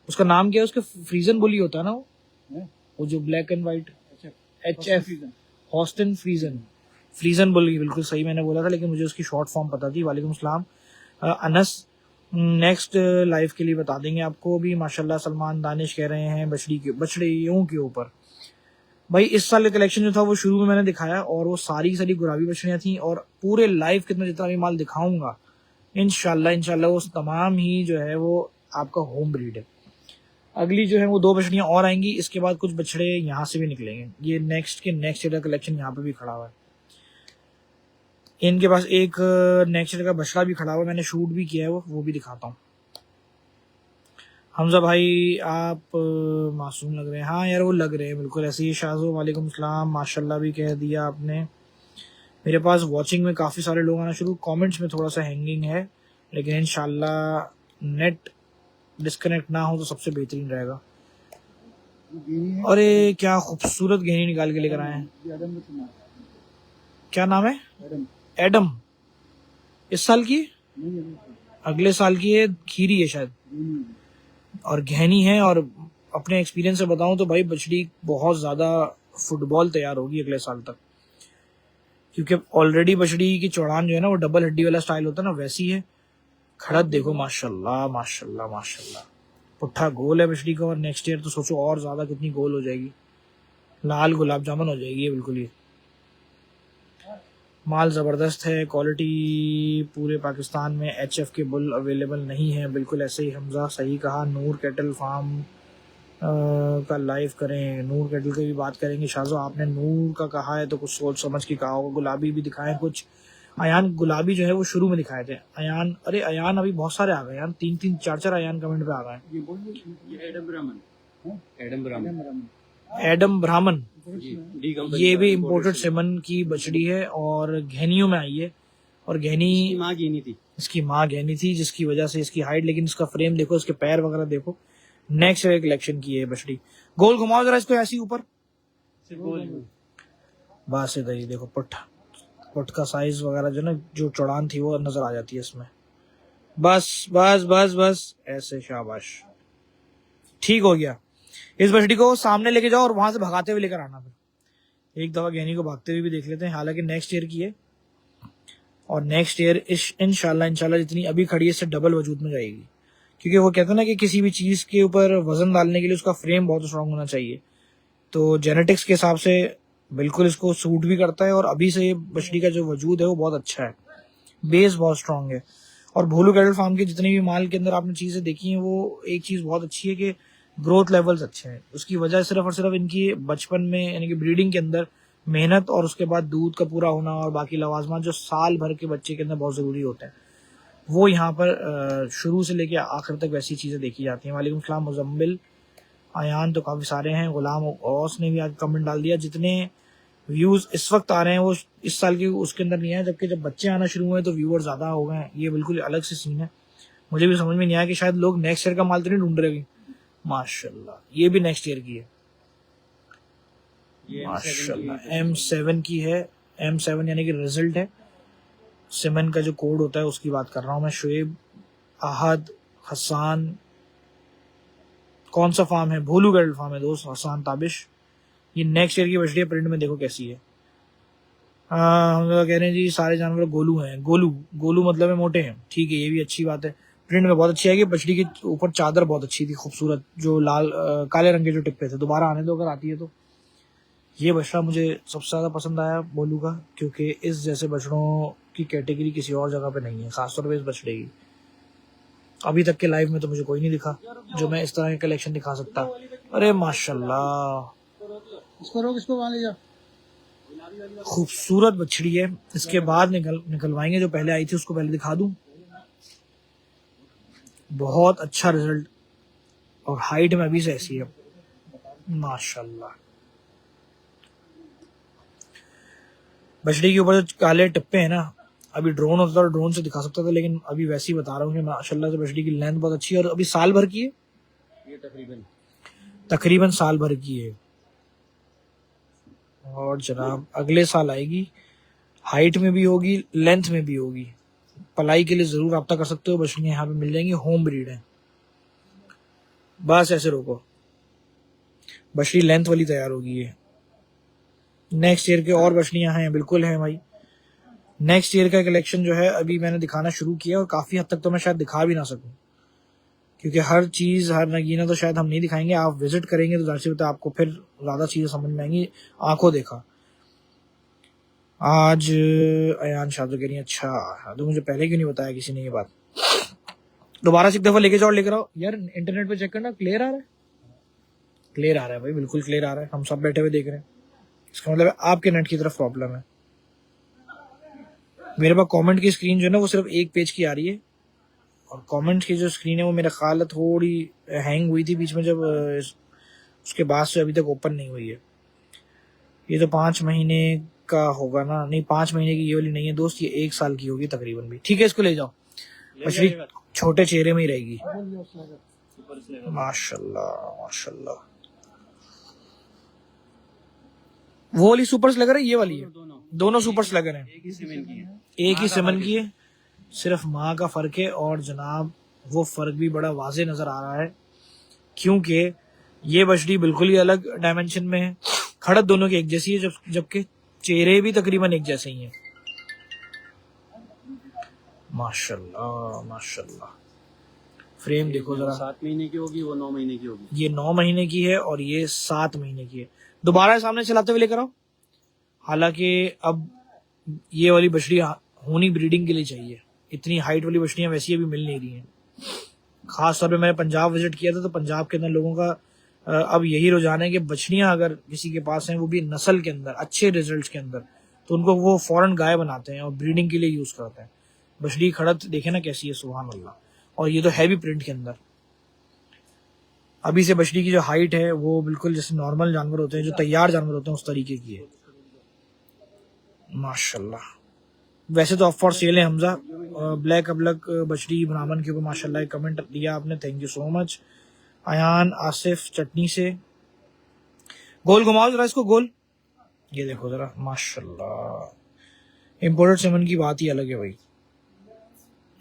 उसका नाम क्या है? उसके फ्रीजन बुल ही होता है ना वो जो black and white HF Houston फ्रीजन, फ्रीजन bull, बिल्कुल सही मैंने बोला था लेकिन मुझे उसकी शॉर्ट फॉर्म पता थी। वालेकुम सलाम अनस, नेक्स्ट लाइव के लिए बता देंगे आपको भी। माशाल्लाह सलमान दानिश कह रहे हैं बछड़ियों के ऊपर। भाई इस साल का कलेक्शन जो था वो शुरू में मैंने दिखाया और वो सारी गुलाबी बछड़ियां थी और पूरे लाइव कितना जितना भी माल दिखाऊंगा इंशाल्लाह वो तमाम ही जो है वो आपका होम ब्रीड है। अगली जो है वो 2 बछड़ियां और आएंगी, इसके बाद कुछ बछड़े यहाँ से भी निकलेंगे। ये नेक्स्ट ईयर का कलेक्शन यहाँ पे भी खड़ा हुआ है। इनके पास एक नेक्स्ट ईयर का बछड़ा भी खड़ा हुआ है, मैंने शूट भी किया है वो भी दिखाता हूँ। हमजा भाई आप मासूम लग रहे हैं। हाँ यार वो लग रहे हैं बिल्कुल ऐसे ही। शाहजो वालेकुम सलाम, माशाल्लाह भी कह दिया आपने। मेरे पास वॉचिंग में काफ़ी सारे लोग आना शुरू, कमेंट्स में थोड़ा सा हैंगिंग है लेकिन इंशाल्लाह नेट डिस्कनेक्ट ना हो तो सबसे बेहतरीन रहेगा। अरे क्या खूबसूरत गहनी निकाल के लेकर आए हैं। क्या नाम है? एडम। इस साल की? अगले साल की है, खीरी है शायद और गहनी है। और अपने एक्सपीरियंस से बताऊं तो भाई बछड़ी बहुत ज्यादा फुटबॉल तैयार होगी अगले साल तक, क्योंकि ऑलरेडी बछड़ी की चौड़ान जो है ना वो डबल हड्डी वाला स्टाइल होता है ना, वैसी है। खड़त देखो माशाल्लाह माशाल्लाह माशाल्लाह, पुट्ठा गोल है बछड़ी का और नेक्स्ट ईयर तो सोचो और ज्यादा कितनी गोल हो जाएगी, लाल गुलाब जामुन हो जाएगी ये बिल्कुल ही। माल ज़बरदस्त है, क्वालिटी पूरे पाकिस्तान में HF के बुल अवेलेबल नहीं है, बिल्कुल ऐसे ही हमजा सही कहा। नूर कैटल फार्म का लाइव करें, नूर कैटल की भी बात करेंगे। शाहजो आपने नूर का कहा है तो कुछ सोच समझ के कहा होगा। गुलाबी भी दिखाएं कुछ। अयान गुलाबी जो है वो शुरू में दिखाए थे। अयान, अरे अयान अभी बहुत सारे आ गए यार, 3-3 4-4 अयान कमेंट पे आ गए। एडम ब्राह्मण, ये भी इम्पोर्टेड सेमन की बछड़ी है और गहनियों में आई है। और गहनी इसकी माँ गहनी थी जिसकी वजह से इसकी हाइट, लेकिन इसका फ्रेम देखो, इसके पैर वगैरह देखो। नेक्स्ट कलेक्शन की है बछड़ी। गोल घुमाओ जरा इसको ऐसी ऊपर, बस इधर ही देखो। पुट का साइज वगैरह जो ना जो चौड़ान थी वो नजर आ जाती है इसमें। बस बस बस बस ऐसे, शाबाश, ठीक हो गया। इस बछड़ी को सामने लेके जाओ और वहां से भगाते हुए लेकर आना। फिर एक दफा गहनी को भागते हुए भी देख लेते हैं, हालांकि नेक्स्ट ईयर की है और नेक्स्ट ईयर इंशाल्लाह जितनी अभी खड़ी है इससे डबल वजूद में जाएगी, क्योंकि वो कहते हैं ना कि किसी भी चीज के ऊपर वजन डालने के लिए उसका फ्रेम बहुत स्ट्रांग होना चाहिए। तो जेनेटिक्स के हिसाब से बिल्कुल इसको सूट भी करता है और अभी से ये बछड़ी का जो वजूद है वो बहुत अच्छा है, बेस बहुत स्ट्रांग है। और भोलू कैटल फार्म के जितने भी माल के अंदर आपने चीजें देखी हैं वो एक चीज बहुत अच्छी है कि ग्रोथ लेवल्स अच्छे हैं। उसकी वजह सिर्फ और सिर्फ इनकी बचपन में यानी कि ब्रीडिंग के अंदर मेहनत और उसके बाद दूध का पूरा होना और बाकी लवाजमात जो साल भर के बच्चे के अंदर बहुत जरूरी होते हैं, वो यहाँ पर शुरू से लेके आखिर तक वैसी चीजें देखी जाती हैं। वालेकुम सलाम मुजम्मिल, अयान तो काफी सारे हैं, गुलाम औस ने भी आज कमेंट डाल दिया। जितने व्यूज इस वक्त आ रहे हैं वो इस साल के उसके अंदर नहीं आए, जबकि जब बच्चे आना शुरू हुए तो व्यूअर ज्यादा हो गए हैं। ये बिल्कुल अलग से सीन है। मुझे भी समझ में नहीं आया कि शायद लोग नेक्स्ट ईयर का माल तो नहीं ढूंढ रहे अभी। माशाल्लाह, ये भी नेक्स्ट ईयर की है ये माशाल्लाह। M7 की है, M7 यानी कि रिजल्ट है। सिमन का जो कोड होता है उसकी बात कर रहा हूँ मैं। शुएब, अहद, हसान, कौन सा फार्म है? भोलू गर्ल फार्म है दोस्त। हसान ताबिश, ये नेक्स्ट ईयर की बछड़ी है। प्रिंट में देखो कैसी है। हम लोग कह रहे हैं जी सारे जानवर गोलू हैं। गोलू, गोलू मतलब है मोटे हैं। ठीक है, ये भी अच्छी बात है। प्रिंट में बहुत अच्छी है कि बछड़ी के ऊपर चादर बहुत अच्छी थी, खूबसूरत, जो लाल काले रंग के जो टिप्पे थे। दोबारा आने दो अगर आती है तो। ये बछड़ा मुझे सबसे ज्यादा पसंद आया बोलू का, क्योंकि इस जैसे बछड़ों की कैटेगरी किसी और जगह पे नहीं है, खासतौर पे इस बछड़े की। अभी तक के लाइव में तो मुझे कोई नहीं दिखा जो मैं इस तरह के कलेक्शन दिखा सकता। अरे माशाल्लाह, इसको रोक, इसको वहां ले जा। खूबसूरत बछड़ी है। इसके बाद निकलवाएंगे। जो पहले आई थी उसको पहले दिखा दूं। बहुत अच्छा रिजल्ट, और हाइट में अभी से ऐसी है माशाल्लाह। बछड़ी के ऊपर जो काले टिप्पे हैं ना, अभी ड्रोन होता था ड्रोन से दिखा सकता था, लेकिन अभी वैसे ही बता रहा हूँ कि माशाल्लाह से बछड़ी की लेंथ बहुत अच्छी है। और अभी साल भर की है, ये तकरीबन साल भर की है। और जनाब अगले साल आएगी, हाइट में भी होगी, लेंथ में भी होगी। पलाई के लिए जरूर रब्ता कर सकते हो, बछड़ियां यहाँ पे मिल जाएंगी, होम ब्रीड है। बस ऐसे रोको, बछड़ी लेंथ वाली तैयार होगी ये। नेक्स्ट ईयर के और बछड़ियां हैं, बिल्कुल हैं भाई। नेक्स्ट ईयर का कलेक्शन जो है अभी मैंने दिखाना शुरू किया, और काफी हद तक तो मैं शायद दिखा भी ना सकूं, क्योंकि हर चीज हर नगीना तो शायद हम नहीं दिखाएंगे। आप विजिट करेंगे तो जाहिर सी बात है आपको फिर ज्यादा चीजें समझ में आएंगी। आंखों देखा आज अयान शाह तो कह रही है, अच्छा तो मुझे पहले क्यों नहीं बताया किसी ने ये बात। दोबारा से एक दफा लेके जाओ, लेकर आओ यार। इंटरनेट पे चेक करना, क्लियर आ रहा है, क्लियर आ रहा है भाई, बिल्कुल क्लियर आ रहा है। हम सब बैठे हुए देख रहे हैं। इसका मतलब है आपके नेट की तरफ प्रॉब्लम है। मेरे पास कमेंट की स्क्रीन जो है ना वो सिर्फ एक पेज की आ रही है, और कमेंट की जो स्क्रीन है वो मेरा ख्याल है थोड़ी हैंग हुई थी बीच में, जब उसके बाद से अभी तक ओपन नहीं हुई है। ये तो 5 महीने का होगा ना, नहीं 5 महीने की ये वाली नहीं है दोस्त, ये 1 साल की होगी तकरीबन भी। ठीक है, इसको ले जाओ, बछड़ी छोटे चेहरे में ही रहेगी। माशाल्लाह माशाल्लाह। वो वाली सुपर स्लगर है, ये वाली है, दोनों सुपर स्लगर हैं। एक ही सीमेंट की है, एक ही सिमन की है, सिर्फ माँ का फर्क है। और जनाब वो फर्क भी बड़ा वाजे नजर आ रहा है, क्योंकि ये बछड़ी बिल्कुल ही अलग डायमेंशन में है। खड़क दोनों की एक जैसी है, जबकि चेहरे भी तकरीबन एक जैसे ही हैं। माशाल्लाह माशाल्लाह। फ्रेम देखो जरा, 7 महीने की होगी, वो 9 महीने की होगी। ये 9 महीने की है और ये 7 महीने की है। दोबारा सामने चलाते हुए लेकर आओ। हालांकि अब ये वाली बछड़ी होनी ब्रीडिंग के लिए चाहिए, इतनी हाइट वाली बछड़ियां वैसी अभी मिल नहीं रही हैं। खास तौर पे मैंने पंजाब विजिट किया था, तो पंजाब के अंदर लोगों का अब यही रुझान है कि बछड़ियां अगर किसी के पास हैं, वो भी नस्ल के अंदर अच्छे रिजल्ट्स के अंदर, तो उनको वो फौरन गाय बनाते हैं और ब्रीडिंग के लिए यूज करते हैं। बछड़ी खड़क देखे ना कैसी है, सुभान अल्लाह। और ये तो हैवी प्रिंट के अंदर। अभी से बछड़ी की जो हाइट है वो बिल्कुल जैसे नॉर्मल जानवर होते हैं, जो तैयार जानवर होते हैं, उस तरीके की है माशाल्लाह। वैसे तो ऑफ फॉर सेल है हमजा। ब्लैक अबलक बछड़ी ब्राह्मण के ऊपर माशाल्लाह कमेंट दिया आपने, thank you so much. Ayan Asif चटनी से, गोल घुमाओ जरा इसको, गोल। ये देखो जरा माशाल्लाह, इम्पोर्टेड सेमन की बात ही अलग है भाई।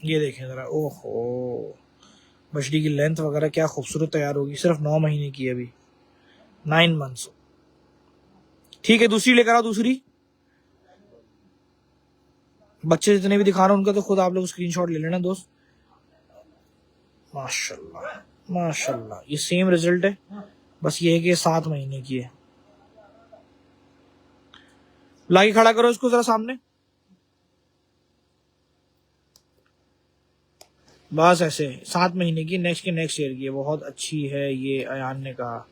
ये देखें जरा, ओहो बछड़ी की लेंथ वगैरह क्या खूबसूरत तैयार होगी। सिर्फ 9 महीने की है अभी, 9 मंथ्स। ठीक है, दूसरी लेकर आओ, दूसरी। बच्चे जितने भी दिखा रहे हैं उनका तो खुद आप लोग स्क्रीनशॉट ले लेना दोस्त। माशाल्लाह माशाल्लाह, ये सेम रिजल्ट है, बस ये है कि 7 महीने की है। लाके खड़ा करो इसको जरा सामने, बस ऐसे। 7 महीने की, नेक्स्ट ईयर की है। बहुत अच्छी है ये, अयान ने कहा।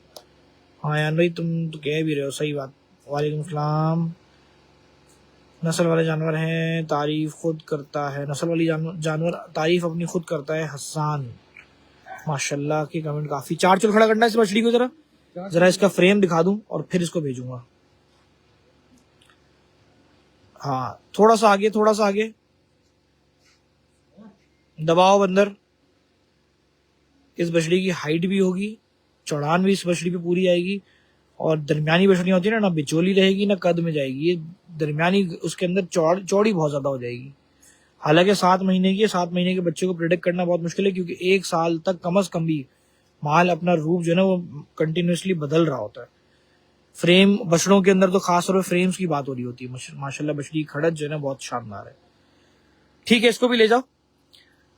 हाँ अयान भाई तुम तो कह भी रहे हो, सही बात। वालेकुम सलाम। नस्ल वाले जानवर हैं, तारीफ खुद करता है। नस्ल वाली जानवर तारीफ अपनी खुद करता है। हसान माशाल्लाह की कमेंट काफी। 4 चुल खड़ा करना है इस मछली को, जरा इसका फ्रेम दिखा दूं और फिर इसको भेजूंगा। हाँ थोड़ा सा आगे, थोड़ा सा आगे दबाओ बंदर। इस बछड़ी की हाइट भी होगी, चौड़ान भी इस बछड़ी पे पूरी आएगी। और दरमियानी बछड़ियां होती है ना बिचौली रहेगी ना कद में जाएगी, ये दरमियानी उसके अंदर चौड़ी बहुत ज्यादा हो जाएगी। हालांकि 7 महीने की है, 7 महीने के बच्चे को प्रिडिक्ट करना बहुत मुश्किल है, क्योंकि 1 साल तक कम से कम भी माल अपना रूप जो है ना वो कंटिन्यूसली बदल रहा होता है। फ्रेम बछड़ों के अंदर तो खास तौर पर फ्रेम्स की बात हो रही होती है। माशाल्लाह बछड़ी की खड़त जो है ना बहुत शानदार है। ठीक है, इसको भी ले जाओ।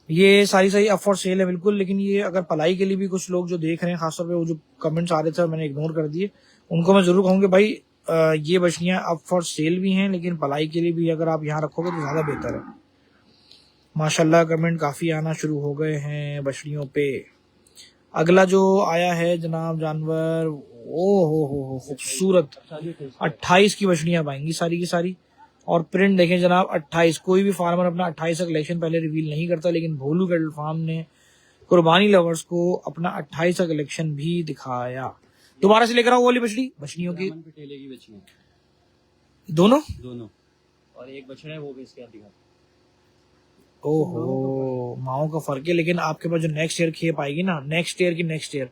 ये सारी अप फॉर सेल है बिल्कुल, लेकिन ये अगर पलाई के लिए भी कुछ लोग जो देख रहे हैं, खासतौर पे वो जो कमेंट्स आ रहे थे मैंने इग्नोर कर दिए, उनको मैं जरूर कहूंगी भाई ये बछड़ियां अप फॉर सेल भी हैं, लेकिन पलाई के लिए भी अगर आप यहाँ रखोगे तो ज्यादा बेहतर है। माशाल्लाह कमेंट काफी आना शुरू हो गए हैं बछड़ियों पे। अगला जो आया है जनाब जानवर, ओ हो खूबसूरत 28 की बछड़ियां पाएंगी सारी की सारी। और प्रिंट देखें जनाब 28। कोई भी फार्मर अपना 28 का कलेक्शन पहले रिवील नहीं करता, लेकिन भोलू कैटल फार्म ने कुर्बानी लवर्स को अपना 28 का कलेक्शन भी दिखाया। दोबारा से लेकर आओ वो वाली बछड़ियों की पटेले की बछड़ी दोनों और एक बछड़ा है वो भी इसके दिखा। ओहो माओ का फर्क है, लेकिन आपके पास जो नेक्स्ट ईयर खेप आएगी ना, नेक्स्ट ईयर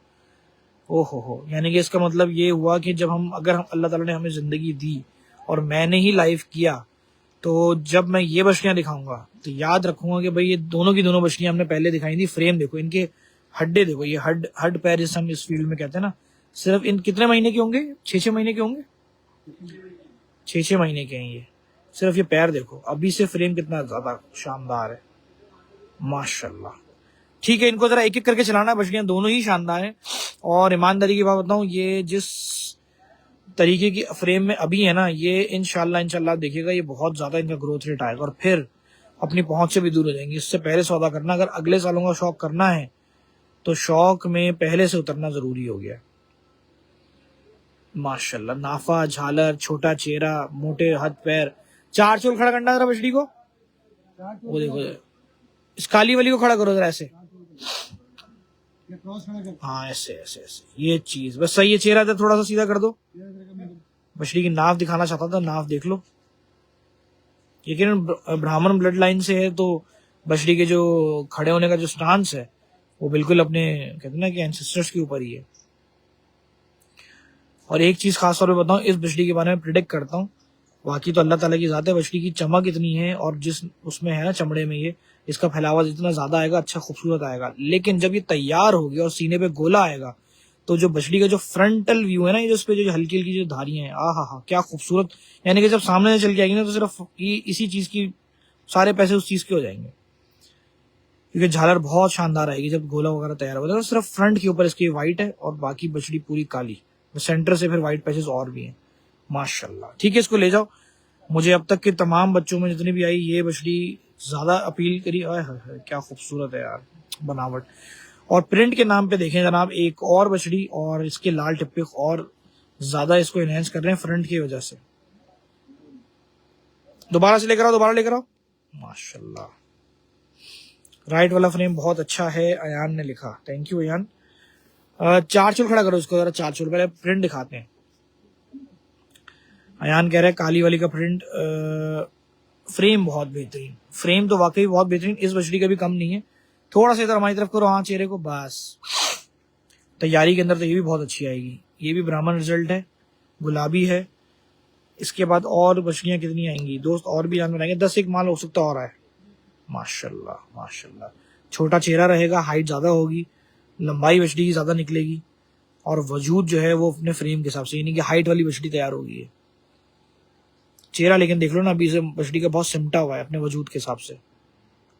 ओहो, यानी कि इसका मतलब ये हुआ कि जब अगर अल्लाह ताला ने हमें जिंदगी दी और मैंने ही लाइव किया, तो जब मैं ये बछड़ियां दिखाऊंगा तो याद रखूंगा कि भाई ये दोनों की दोनों बछड़ियां हमने पहले दिखाई थी। फ्रेम देखो, इनके हड्डे देखो, ये हड पैर जिस हम इस फील्ड में कहते हैं ना। सिर्फ इन कितने महीने के होंगे? 6 महीने के होंगे, 6 महीने के हैं ये। सिर्फ ये पैर देखो, अभी से फ्रेम कितना ज्यादा शानदार है माशाल्लाह। ठीक है, इनको जरा एक एक करके चलाना। बछड़ियां दोनों ही शानदार हैं। और ईमानदारी की बात बताऊं, ये जिस तरीके की फ्रेम में अभी है ना, ये इंशाल्लाह देखिएगा ये बहुत ज्यादा इनका ग्रोथ रेट आएगा और फिर अपनी पहुंच से भी दूर हो जाएंगे। इससे पहले सौदा करना, अगर अगले सालों का शौक करना है तो शौक में पहले से उतरना जरूरी हो गया। माशाल्लाह नाफा, झालर, छोटा चेहरा, मोटे हाथ पैर। 4 चोल खड़ा करना जरा बछड़ी को, वो देखो इस काली वाली को खड़ा करो जरा ऐसे। हाँ ऐसे ऐसे ऐसे, ये चीज बस सही है। चेहरा तो थोड़ा सा सीधा कर दो। बछड़ी की नाव दिखाना चाहता था, नाव देख लो। लेकिन ब्राह्मण ब्लड लाइन से है तो बछड़ी के जो खड़े होने का जो स्टांस है वो बिल्कुल अपने कहते हैं ना कि एंसेस्टर्स के ऊपर ही है। और एक चीज खास तौर पे बताऊं, इस बछड़ी के बारे में प्रिडिक्ट करता हूँ, बाकी तो अल्लाह ताला की जात है। बछड़ी की चमक इतनी है और जिस उसमें है ना चमड़े में, ये इसका फैलावा जितना ज्यादा आएगा अच्छा खूबसूरत आएगा। लेकिन जब ये तैयार हो गया और सीने पे गोला आएगा तो जो बछड़ी का जो फ्रंटल व्यू है ना, ये पे जो हल्की हल्की जो धारियां हैं, हा क्या खूबसूरत। यानी कि जब सामने से चल के आएगी ना तो सिर्फ इसी चीज की सारे पैसे उस चीज के हो जाएंगे, क्योंकि झालर बहुत शानदार आएगी जब गोला वगैरह तैयार होगा। तो सिर्फ फ्रंट के ऊपर इसकी व्हाइट है और बाकी बछड़ी पूरी काली, सेंटर से फिर व्हाइट पैचेस और भी हैं माशाल्लाह। ठीक है, इसको ले जाओ। मुझे अब तक के तमाम बच्चों में जितनी भी आई ये बछड़ी ज्यादा अपील करी। क्या खूबसूरत है यार बनावट। और प्रिंट के नाम पे देखें जनाब, एक और बछड़ी और इसके लाल टिप्पे और ज्यादा इसको एनहेंस कर रहे हैं फ्रंट की वजह से। दोबारा से लेकर आओ, दोबारा लेकर आओ माशाल्लाह। राइट वाला फ्रेम बहुत अच्छा है, अयान ने लिखा, थैंक यू अयान। 4 चूल खड़ा करो इसको जरा, 4 चूल। पहले प्रिंट दिखाते हैं। अयान कह रहा है काली वाली का प्रिंट फ्रेम बहुत बेहतरीन। फ्रेम तो वाकई बहुत बेहतरीन, इस बछड़ी का भी कम नहीं है। थोड़ा सा इधर हमारी तरफ करो, हाँ चेहरे को, बस। तैयारी के अंदर तो ये भी बहुत अच्छी आएगी। ये भी ब्राह्मण रिजल्ट है, गुलाबी है। इसके बाद और बछड़ियां कितनी आएंगी दोस्त, और भी जानवर आएंगे, 10 एक माल हो सकता और आए माशाल्लाह माशाल्लाह। छोटा चेहरा रहेगा, हाइट ज्यादा होगी, लंबाई बछड़ी की ज्यादा निकलेगी और वजूद जो है वो अपने फ्रेम के हिसाब से, यानी कि हाइट वाली बछड़ी तैयार होगी। चेहरा लेकिन देख लो ना, अभी से बछड़ी का बहुत सिमटा हुआ है अपने वजूद के हिसाब से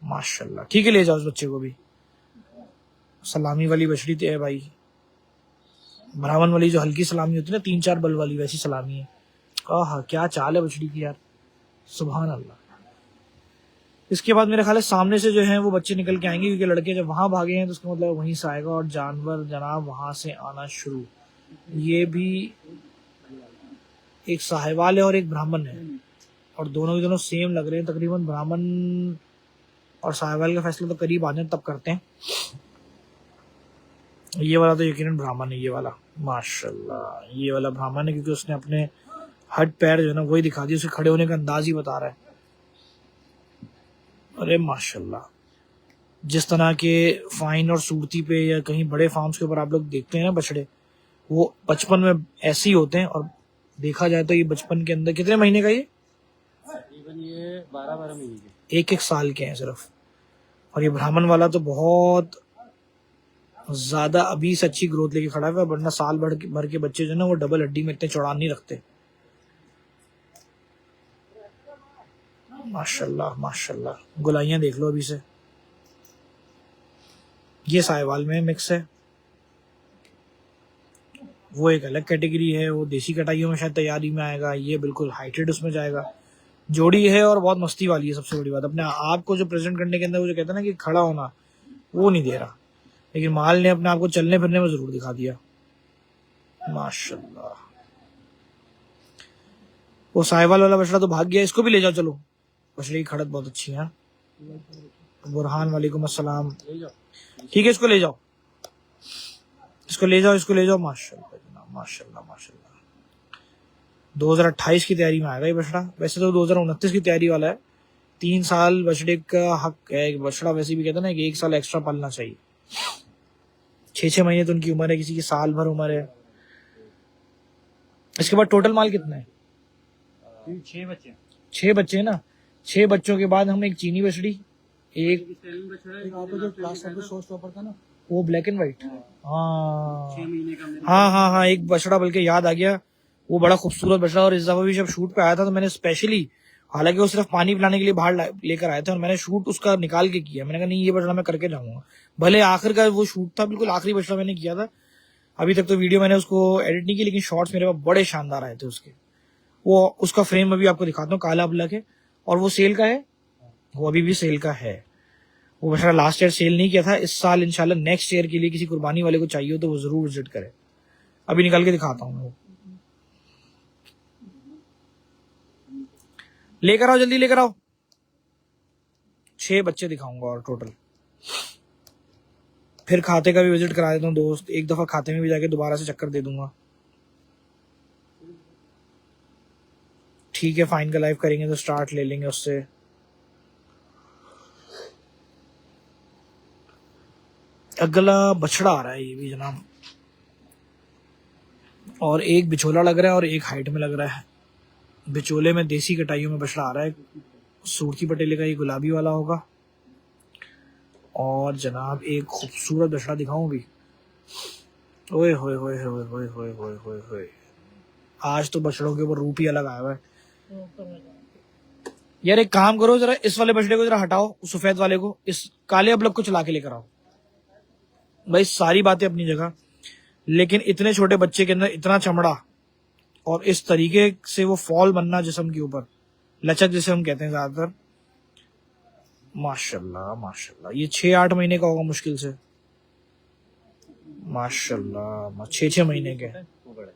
माशाल्लाह। ठीक है, ले जाओ उस बच्चे को भी। सलामी वाली बछड़ी तो है भाई, ब्राह्मण वाली जो हल्की सलामी होती है ना, 3-4 बल वाली, वैसी सलामी है। आहा क्या चाल है बछड़ी की यार, सुभान अल्लाह। इसके बाद मेरे ख्याल है सामने से जो है वो बच्चे निकल के आएंगे, क्योंकि लड़के जब वहां भागे हैं तो उसका मतलब वहीं से आएगा और जानवर जनाब वहां से आना शुरू। ये भी एक साहिवाल है और एक ब्राह्मण है और दोनों के दोनों सेम लग रहे हैं तकरीबन। ब्राह्मण और साहिवाल का फैसला तो करीब आ जाए तब करते हैं। ये वाला तो यकीनन ब्राह्मण है, ये वाला माशाल्लाह, ये वाला ब्राह्मण है, क्योंकि उसने अपने हट पैर जो है ना वही दिखा दिया, उसके खड़े होने का अंदाज ही बता रहा है। अरे माशाल्लाह, जिस तरह के फाइन और सूरती पे या कहीं बड़े फार्म्स के ऊपर आप लोग देखते हैं ना बछड़े, वो बचपन में ऐसे ही होते हैं। और देखा जाए तो ये बचपन के अंदर कितने महीने का, ये तकरीबन ये 12-12 महीने के। एक एक साल के हैं सिर्फ। और ये ब्राह्मण वाला तो बहुत ज्यादा अभी से अच्छी ग्रोथ लेके खड़ा है, वरना साल भर के बच्चे जो है ना वो डबल हड्डी में इतने चौड़ान नहीं रखते। माशाल्लाह माशाल्लाह, गुलाइयां देख लो अभी से। ये साहिवाल में मिक्स है, वो एक अलग कैटेगरी है, वो देसी कटाइयों में शायद तैयारी में आएगा, ये बिल्कुल हाइटेड उसमें जाएगा। जोड़ी है और बहुत मस्ती वाली है। सबसे बड़ी बात, अपने आप को जो प्रेजेंट करने के अंदर वो जो कहता है ना कि खड़ा होना, वो नहीं दे रहा, लेकिन माल ने अपने आप को चलने फिरने में जरूर दिखा दिया। माशाल्लाह, वो साहिवाल वाला बछड़ा तो भाग गया, इसको भी ले जाओ चलो। बछड़े की खड़त बहुत अच्छी है। बुरहान वालेकुम अस्सलाम। ले जाओ। ठीक है, इसको ले जाओ, इसको ले जाओ, इसको ले जाओ। माशाल्लाह जनाब, माशाल्लाह माशाल्लाह। 2028 की तैयारी में आएगा ये बछड़ा, वैसे तो 2029 की तैयारी वाला है। 3 साल बछड़े का हक है। बछड़ा वैसे भी कहते हैं ना कि 1 साल एक्स्ट्रा पालना चाहिए। 6-6 महीने तो उनकी उम्र है, किसी की साल भर उम्र है। इसके बाद टोटल माल कितना है? 6 बच्चे। 6 बच्चे हैं ना। 6 बच्चों के बाद हम एक चीनी बछड़ी, एक वो ब्लैक एंड व्हाइट, हाँ 6 महीने का हाँ हाँ हाँ, एक बछड़ा बल्कि याद आ गया, वो बड़ा खूबसूरत बछड़ा। और इस दफा भी जब शूट पे आया था तो मैंने स्पेशली, हालांकि वो सिर्फ पानी पिलाने के लिए बाहर लेकर आए थे, और मैंने शूट उसका निकाल के किया। मैंने कहा नहीं, ये बछड़ा मैं करके जाऊंगा। भले आखिर का वो शूट था, बिल्कुल आखिरी बछड़ा मैंने किया था। अभी तक तो वीडियो मैंने उसको एडिट नहीं की, लेकिन शॉर्ट्स मेरे पास बड़े शानदार आए थे उसके। वो उसका फ्रेम अभी आपको दिखाता हूँ, काला ब्लैक है, और वो सेल का है, वो अभी भी सेल का है। वो बछड़ा लास्ट ईयर सेल नहीं किया था, इस साल इंशाल्लाह नेक्स्ट ईयर के लिए किसी कुर्बानी वाले को चाहिए हो तो वो जरूर विजिट करे। अभी निकाल के दिखाता हूँ वो, लेकर आओ, जल्दी लेकर आओ। 6 बच्चे दिखाऊंगा और टोटल। फिर खाते का भी विजिट करा देता हूँ दोस्त, एक दफा खाते में भी जाके दोबारा से चक्कर दे दूंगा। ठीक है, फाइन का लाइव करेंगे तो स्टार्ट ले लेंगे उससे। अगला बछड़ा आ रहा है ये भी जनाब, और एक बिचोला लग रहा है और एक हाइट में लग रहा है। बिचोले में देसी कटाइयों में बछड़ा आ रहा है, सूरती पटेले का ये गुलाबी वाला होगा। और जनाब एक खूबसूरत बछड़ा दिखाऊं भी, ओए होए होए होए होए होए होए होए होए, आज तो बछड़ों के ऊपर रूप ही अलग आया हुआ है। यार एक काम करो, जरा इस वाले बछड़े को जरा हटाओ, उस सफेद वाले को, इस काले अबलग को चला के लेकर आओ। भाई सारी बातें अपनी जगह, लेकिन इतने छोटे बच्चे के अंदर इतना चमड़ा और इस तरीके से वो फॉल बनना जिस्म के ऊपर, लचक जिसे हम कहते हैं ज्यादातर। माशाल्लाह माशाल्लाह, ये 6-8 महीने का होगा मुश्किल से। माशाल्लाह 6-6 महीने के। वो बड़ा है।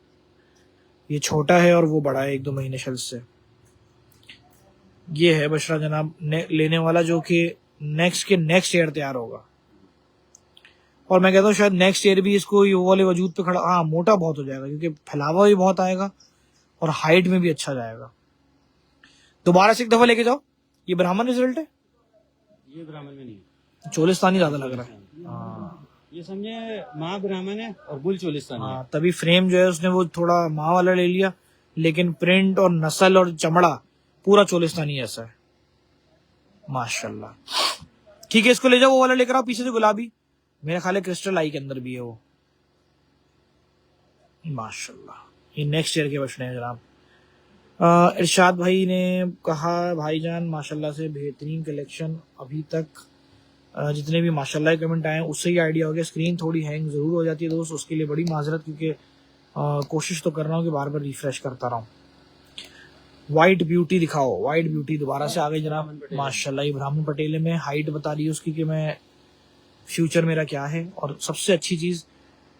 ये छोटा है और वो बड़ा है 1-2 महीने शायद से। ये है बछड़ा जनाब लेने वाला, जो कि नेक्स्ट ईयर तैयार होगा। और मैं कहता हूँ शायद नेक्स्ट ईयर भी इसको ये वाले वजूद पे खड़ा, हाँ मोटा बहुत हो जाएगा, क्योंकि फैलावा भी बहुत आएगा और हाइट में भी अच्छा जाएगा। दोबारा से एक दफा लेके जाओ। ये ब्राह्मण रिजल्ट है, ये ब्राह्मण में नहीं है। चोलिस्तानी ज्यादा लग रहा है। हाँ ये समझे माँ ब्राह्मण है और बुल चोलिस्तानी है। हाँ, तभी फ्रेम जो है उसने वो थोड़ा माँ वाला ले लिया, लेकिन प्रिंट और नस्ल और चमड़ा पूरा चोलिस्तानी ऐसा है। माशाल्लाह, ठीक है, इसको ले जाओ। वो वाला लेकर आओ पीछे से गुलाबी, मेरा ख्याल है क्रिस्टल आई के अंदर भी है वो। माशाल्लाह, ये नेक्स्ट ईयर के बछड़े हैं जनाब। इरशाद भाई ने कहा भाईजान माशाल्लाह से बेहतरीन कलेक्शन अभी तक। जितने भी माशाल्लाह कमेंट आए हैं उससे ही आइडिया हो गया। स्क्रीन थोड़ी हैंग जरूर हो जाती है दोस्त, उसके लिए बड़ी माजरत, क्योंकि कोशिश तो कर रहा हूँ कि बार बार रिफ्रेश करता रहूँ। व्हाइट ब्यूटी दिखाओ, व्हाइट ब्यूटी दोबारा से आ गई जनाब। माशाल्लाह, ये ब्राह्मण पटेले में हाइट बता रही है उसकी कि मैं फ्यूचर मेरा क्या है। और सबसे अच्छी चीज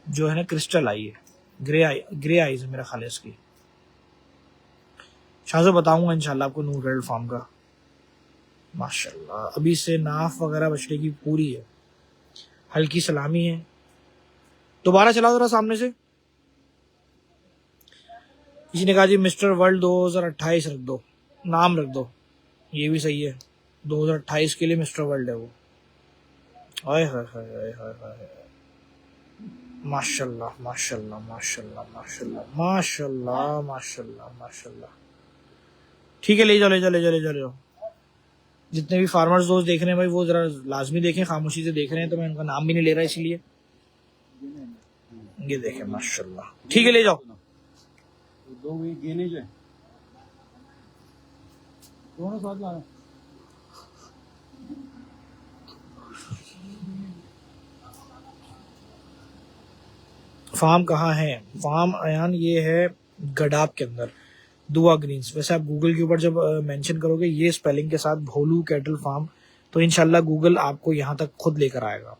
जो है ना क्रिस्टल आई है, ग्रे आईज है मेरा ख्याल है इसकी। शाहजो बताऊंगा इंशाल्लाह आपको नूर रेड फार्म का। माशाल्लाह, अभी से नाफ वगैरह बछड़े की पूरी है, हल्की सलामी है। दोबारा चलाओ जरा सामने से। किसी ने कहा जी मिस्टर वर्ल्ड 2028 रख दो, नाम रख दो, ये भी सही है। 2028 के लिए मिस्टर वर्ल्ड है वो। हाय हाय हाय हाय हाय हाय, माशाल्लाह माशाल्लाह माशाल्लाह माशाल्लाह माशाल्लाह माशाल्लाह माशाल्लाह। ठीक है, ले जाओ ले जाओ ले जाओ ले जाओ ले जाओ। जितने भी फार्मर्स दोस्त देख रहे हैं भाई वो जरा लाजमी देखें, खामोशी से देख रहे हैं तो मैं उनका नाम भी नहीं ले रहा इसलिए। ये देखें माशाल्लाह, ठीक है ले जाओ। दो गेने जो है दोनों साथ ला। फार्म कहाँ है? फार्म अयान ये है गडाब के अंदर, दुआ ग्रीन्स। वैसे आप गूगल के ऊपर जब मेंशन करोगे ये स्पेलिंग के साथ भोलू कैटल फार्म, तो इंशाल्लाह गूगल आपको यहाँ तक खुद लेकर आएगा।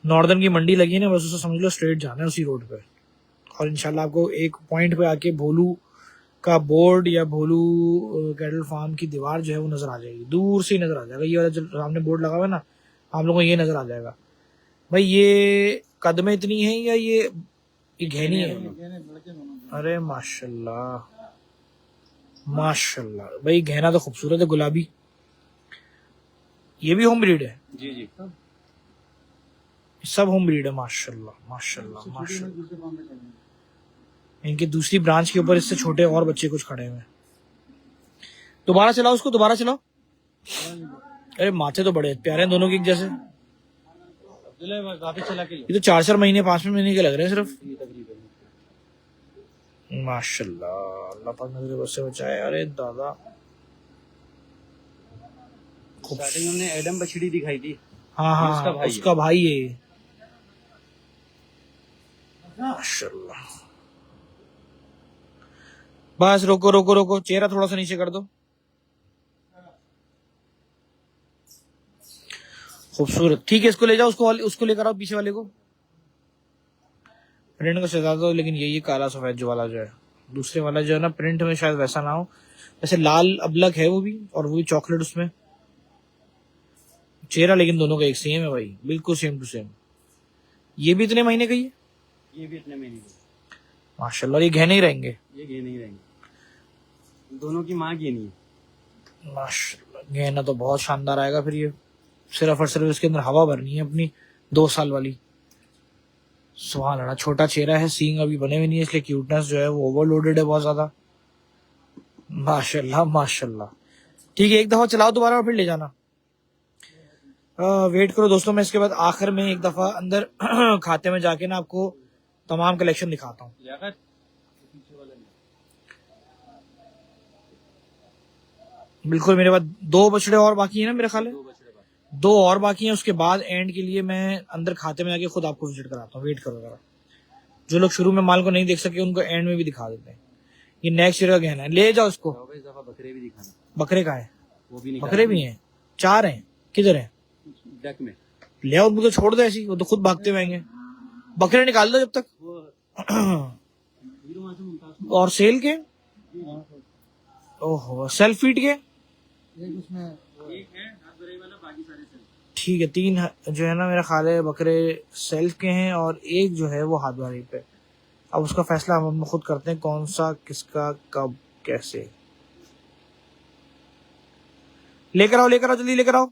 नॉर्दर्न की मंडी लगी है ना, बस उसे समझ लो स्ट्रेट जाना है उसी रोड पे, और इंशाल्लाह आपको एक पॉइंट पे आके भोलू का बोर्ड या भोलू कैटल फार्म की दीवार जो है वो नजर आ जाएगी, दूर से ही नजर आ जाएगा। ये वाला जो सामने बोर्ड लगा हुआ है ना, आप लोगों को ये नजर आ जाएगा। भाई ये कदमें इतनी है या ये घैनी है? अरे माशाल्लाह माशाल्लाह भाई, गहना तो खूबसूरत है, गुलाबी। ये भी होम ब्रीड है? जी जी सब होम ब्रीड है, माशाल्लाह माशाल्लाह माशाल्लाह। इनकी दूसरी ब्रांच के ऊपर इससे छोटे और बच्चे कुछ खड़े हुए हैं। दोबारा चलाओ उसको, दोबारा चलाओ। अरे माथे तो बड़े प्यारे हैं दोनों के एक जैसे। वापस चला के ये तो 4-4 महीने 5 महीने के लग रहे हैं सिर्फ। तकरीबन माशाल्लाह, अल्लाह पाक नजर बस से बचाए। अरे दादा स्टार्टिंग हमने एडम बछड़ी दिखाई थी। हाँ हाँ उसका भाई उसका भाई है ये। माशाल्लाह। बस रोको रोको रोको, चेहरा थोड़ा सा नीचे कर दो। खूबसूरत, ठीक है इसको ले जाओ, उसको लेकर आओ पीछे वाले को। प्रिंट को सजा दो, लेकिन ये काला सफेद जो वाला जो है, दूसरे वाला जो है ना प्रिंट में शायद वैसा ना हो। वैसे लाल अबलग है वो भी, और वो भी चॉकलेट उसमें। चेहरा लेकिन दोनों का एक सेम है भाई, बिल्कुल सेम टू सेम। ये भी इतने महीने का ही है? ये भी इतने महीने की। माशाल्लाह। ये गहने ही रहेंगे? ये गेने ही रहेंगे, दोनों की माँ गेनी है। माशाल्लाह, गहना तो बहुत शानदार आएगा फिर। ये सिर्फ और सिर्फ इसके अंदर हवा भरनी है अपनी 2 साल वाली। सुभान अल्लाह, छोटा चेहरा है, सींग अभी बने हुए नहीं है, इसलिए क्यूटनेस जो है वो ओवरलोडेड है बहुत ज्यादा। माशाल्लाह माशाल्लाह। ठीक है, एक दफा चलाओ दोबारा और फिर ले जाना। वेट करो दोस्तों, मैं इसके बाद आखिर में एक दफा अंदर खाते में जाके ना आपको तमाम कलेक्शन दिखाता हूँ। बिल्कुल, मेरे पास 2 बछड़े और बाकी है ना मेरे ख्याल है, 2 और बाकी हैं। उसके बाद एंड के लिए मैं अंदर खाते में जाके खुद आपको विजिट कराता हूँ। वेट करो जरा, जो लोग शुरू में माल को नहीं देख सके उनको एंड में भी दिखा देते हैं। ये नेक्स्ट ईयर का गहना है, ले जाओ इसको। बकरे भी दिखाना। बकरे का है? वो भी बकरे भी हैं, 4 हैं। किधर है? डक में। ले आओ, उनको तो छोड़ दो ऐसी, वो तो खुद भागते हुए आएंगे। बकरे निकाल दो जब तक। और सेल के? ओहो, सेल्फ फीड के? ठीक है, 3 जो है ना मेरा ख्याल है बकरे सेल्फ के हैं, और एक जो है वो हाथ वाली पे। अब उसका फैसला हम खुद करते हैं, कौन सा किसका कब कैसे। लेकर आओ जल्दी लेकर आओ।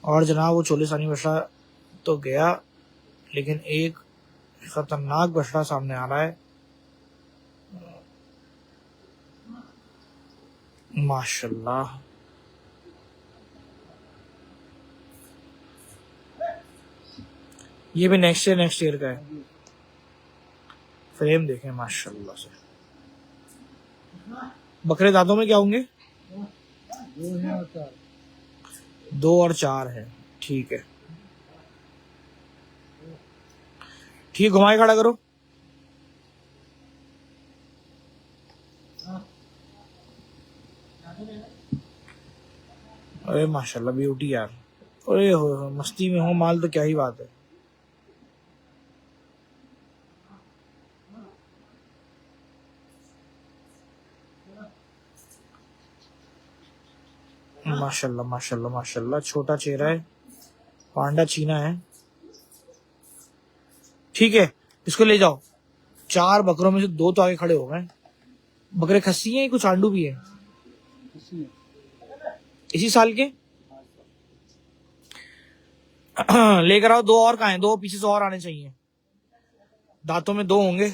और जनाब वो चोलिसानी बछड़ा तो गया, लेकिन एक खतरनाक बछड़ा सामने आ रहा है। माशाल्लाह, ये भी नेक्स्ट ईयर का है। फ्रेम देखें माशाल्लाह से। बकरे दांतों में क्या होंगे? 2 और 4 है। ठीक है, ठीक, घुमाए खड़ा करो। अरे माशाल्लाह ब्यूटी यार। अरे हो मस्ती में हो माल तो क्या ही बात है। माशाल्लाह माशाल्लाह माशाल्लाह, छोटा चेहरा है, पांडा चीना है। ठीक है, इसको ले जाओ। 4 बकरों में से 2 तो आगे खड़े हो गए। बकरे खस्सी हैं, कुछ आंडू भी है? इसी साल के? लेकर आओ। 2 और कहाँ हैं? 2 पीछे से और आने चाहिए। दांतों में 2 होंगे।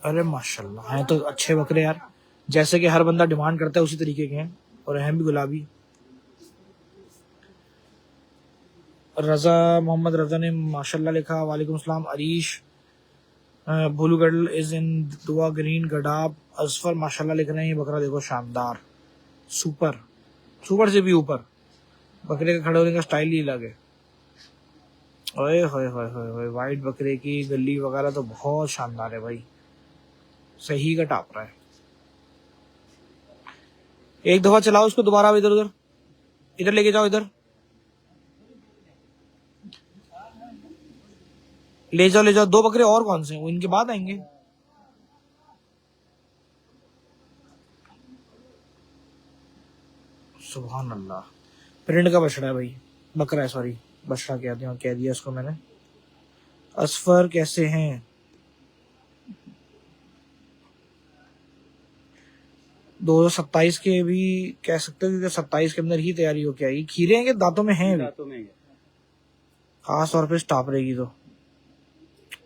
अरे माशाल्लाह, हैं तो अच्छे बकरे यार, जैसे कि हर बंदा डिमांड करता है उसी तरीके के हैं, और हैं भी गुलाबी। रजा, मोहम्मद रजा ने माशाल्लाह लिखा। वालेकुम सलाम। Arish, Bholu girl is in दुआ ग्रीन गडाब। असफर माशाल्लाह लिख रहे हैं, ये बकरा देखो शानदार, सुपर, सुपर से भी ऊपर। बकरे के खड़े होने का स्टाइल ही अलग है। ओए होए होए होए होए, वाइट बकरे की गली वगैरह तो बहुत शानदार है भाई, सही का टाप रहा है। एक दफा चलाओ उसको, दोबारा इधर उधर, इधर लेके जाओ, इधर ले जाओ ले जाओ। 2 बकरे और कौन से हैं? वो इनके बाद आएंगे। सुभान अल्लाह, प्रिंट का बछड़ा है भाई, बकरा है, सॉरी बछड़ा कह दिया उसको मैंने। असफर कैसे हैं? 2027 के भी कह सकते हो, क्योंकि 27 के अंदर ही तैयारी हो के आई। खीरे हैं कि दांतों में हैं? दांतों में है। खास तौर पे स्टॉप रहेगी तो।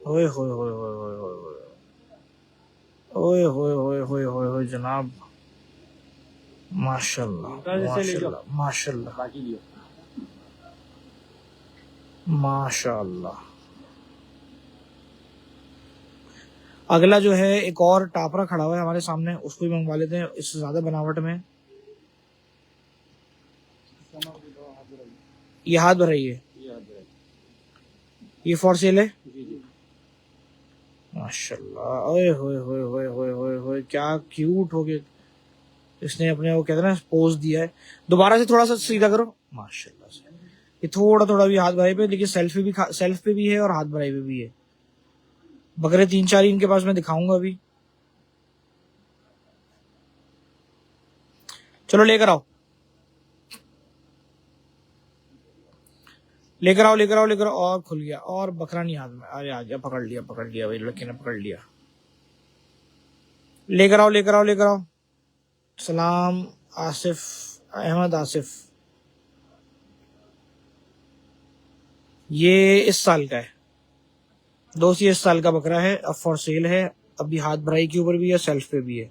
ओए होए होए होए होए होए होए, ओए होए होए होए होए होए जनाब, माशाल्लाह माशाल्लाह माशाल्लाह बाकी लियो। माशाल्लाह। अगला जो है एक और टापरा खड़ा हुआ है हमारे सामने, उसको भी मंगवा लेते हैं इससे ज्यादा बनावट में। ये हाथ भराइए, ये फॉर सेल है। माशाल्लाह, ओए होए होए होए होए होए होए, क्या क्यूट हो गया। इसने अपने वो कहते हैं ना पोज दिया है। दोबारा से थोड़ा सा सीधा करो, माशाल्लाह से। ये थोड़ा थोड़ा भी हाथ भराई पे, लेकिन सेल्फ पे भी है और हाथ भराई पे भी है। बकरे 3-4 इनके पास मैं दिखाऊंगा अभी। चलो लेकर आओ लेकर आओ लेकर आओ लेकर आओ। और खुल गया, और बकरा नहीं हाथ में। अरे आ गया, पकड़ लिया भाई, लड़के ने पकड़ लिया। लेकर आओ लेकर आओ लेकर आओ। सलाम आसिफ, अहमद आसिफ। ये इस साल का है दोस्त, ये इस साल का बकरा है, अब फॉर सेल है। अभी हाथ भराई के ऊपर भी है, सेल्फ पे भी है,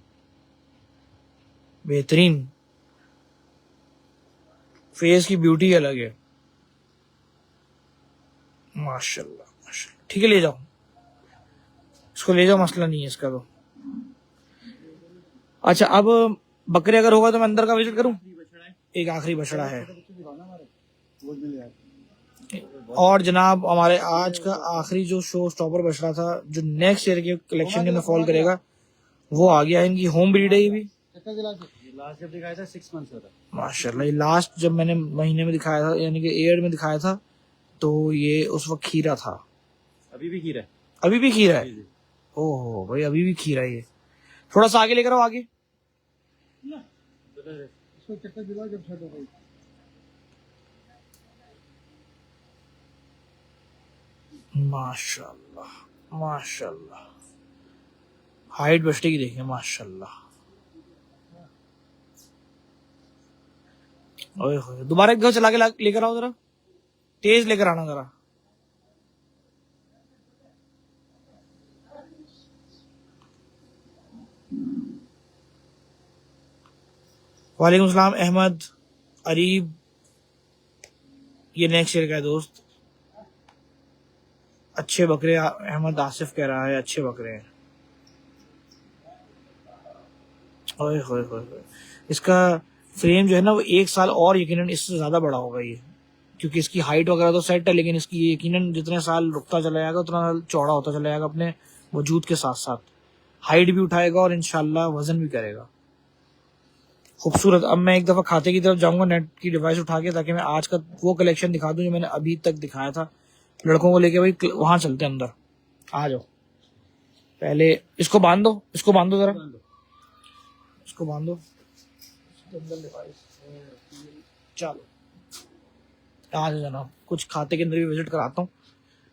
बेहतरीन। फेस की ब्यूटी अलग है, माशाल्लाह माशाल्लाह। ठीक है, ले जाओ इसको, ले जाओ, मसला नहीं है इसका तो। अच्छा, अब बकरे अगर होगा तो मैं अंदर का विजिट करूं। एक आखिरी बछड़ा है। और जनाब हमारे आज का आखिरी जो शो स्टॉपर बछड़ा था, जो नेक्स्ट ईयर के कलेक्शन के अंदर फॉल करेगा, वो आ गया। इनकी होम ब्रीड है ये भी। लास्ट जब दिखाया था 6 मंथ्स होता। माशाल्लाह, लास्ट जब मैंने महीने में दिखाया था, यानी कि एयर में दिखाया था, तो ये उस वक्त खीरा था। अभी भी खीरा है। अभी भी खीरा है? ओहो भाई, अभी भी खीरा है ये। थोड़ा सा आगे लेकर आओ, आगे। माशाल्लाह माशाल्लाह, हाइट बछड़े की देखिए माशाल्लाह। ओए होए, दोबारा एक दफा चला के लेकर आओ जरा, तेज लेकर आना जरा। वालेकुम सलाम अहमद अरीब, ये नेक्स्ट ईयर का है दोस्त। अच्छे बकरे, अहमद आसिफ कह रहा है अच्छे बकरे हैं। ओए होए होए होए, इसका फ्रेम जो है ना वो 1 साल और यकीनन इससे ज्यादा बड़ा होगा ये, क्योंकि इसकी हाइट वगैरह तो सेट है, लेकिन इसकी ये यकीनन जितने साल रुकता चला जाएगा उतना चौड़ा होता चला जाएगा अपने वजूद के साथ साथ। हाइट भी उठाएगा और इंशाल्लाह वजन भी करेगा। खूबसूरत। अब मैं एक दफा खाते की तरफ जाऊंगा नेट की डिवाइस उठा के, ताकि मैं आज का वो कलेक्शन दिखा दूं जो मैंने अभी तक दिखाया था। लड़कों को लेके भाई वहां चलते हैं अंदर, आ जाओ। पहले इसको बांध दो, इसको बांध दो जरा। इसको बांधो। चलो आ जाओ जनाब, कुछ खाते के अंदर भी विजिट कराता हूँ।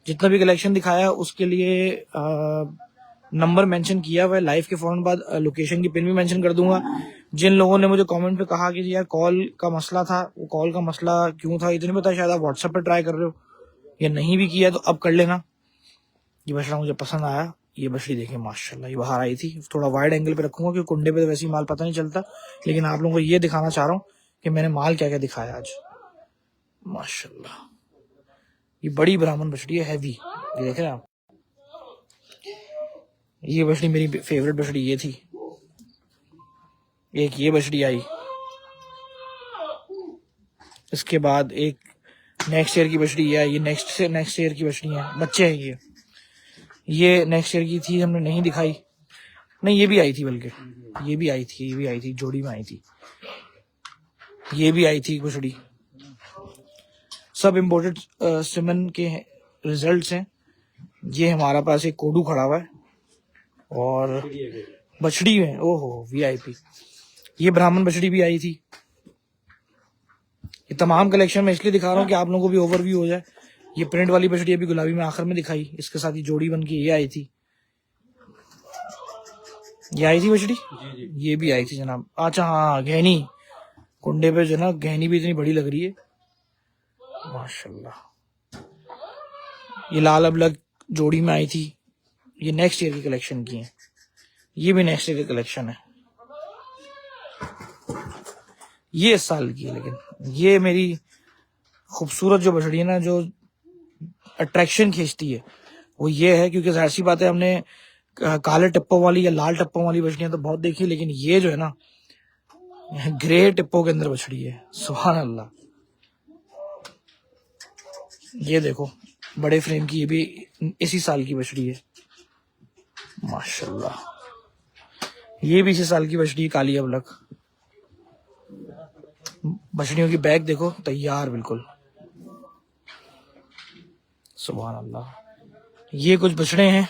जितना भी कलेक्शन दिखाया उसके लिए नंबर मेंशन किया हुआ है, लाइव के फौरन बाद लोकेशन की पिन भी मेंशन कर दूंगा। जिन लोगों ने मुझे कमेंट पे कहा कि यार कॉल का मसला था, वो कॉल का मसला क्यों था इतने पता, शायद आप व्हाट्सएप पे ट्राई कर रहे हो या नहीं भी किया तो अब कर लेना। ये बछड़ा मुझे पसंद आया। ये बछड़ी देखिए माशाल्लाह, ये बाहर आई थी। थोड़ा वाइड एंगल पे रखूंगा क्योंकि कुंडे पे तो वैसे ही माल पता नहीं चलता, लेकिन आप लोगों को ये दिखाना चाह रहा हूँ कि मैंने माल क्या क्या दिखाया आज। माशाल्लाह ये बड़ी ब्राह्मण बछड़ी है, हैवी। ये देख रहे हैं आप, ये बछड़ी मेरी फेवरेट बछड़ी ये थी। एक ये बछड़ी आई, इसके बाद एक नेक्स्ट ईयर की बछड़ी है। ये नेक्स्ट ईयर की बछड़ी है, बच्चे हैं ये नेक्स्ट ईयर की थी, हमने नहीं दिखाई। नहीं ये भी आई थी, बल्कि ये भी आई थी जोड़ी में आई थी। ये भी आई थी बछड़ी। सब इम्पोर्टेड सिमन के रिजल्ट्स हैं। ये हमारा पास एक कोडू खड़ा हुआ है और बछड़ी है, ओहो वीआईपी। ये ब्राह्मण बछड़ी भी आई थी। ये तमाम कलेक्शन मैं इसलिए दिखा रहा हूँ कि आप लोगों को भी ओवरव्यू हो जाए। ये प्रिंट वाली बछड़ी अभी गुलाबी में आखिर में दिखाई, इसके साथ ये जोड़ी बन के ये आई थी। ये आई थी बछड़ी, ये भी आई थी जनाब। अच्छा हाँ, गहनी कुंडे पे जो ना, गहनी भी इतनी बड़ी लग रही है माशाल्लाह। ये लाल अबलग जोड़ी में आई थी। ये नेक्स्ट ईयर की कलेक्शन की है, ये भी नेक्स्ट ईयर की कलेक्शन है। ये इस साल की है, लेकिन ये मेरी खूबसूरत जो बछड़ी है ना, जो अट्रैक्शन खींचती है वो ये है, क्योंकि जाहिर सी बात है हमने काले टिप्पों वाली या लाल टिप्पों वाली बछड़ियां तो बहुत देखी, लेकिन ये जो है ना ग्रे टिप्पों के अंदर बछड़ी है। सुभान अल्लाह। ये देखो बड़े फ्रेम की, ये भी इसी साल की बछड़ी है माशाल्लाह। ये भी इसी साल की बछड़ी, काली अबलक। बछड़ियों की बैग देखो तैयार बिल्कुल, सुभान अल्लाह। ये कुछ बछड़े हैं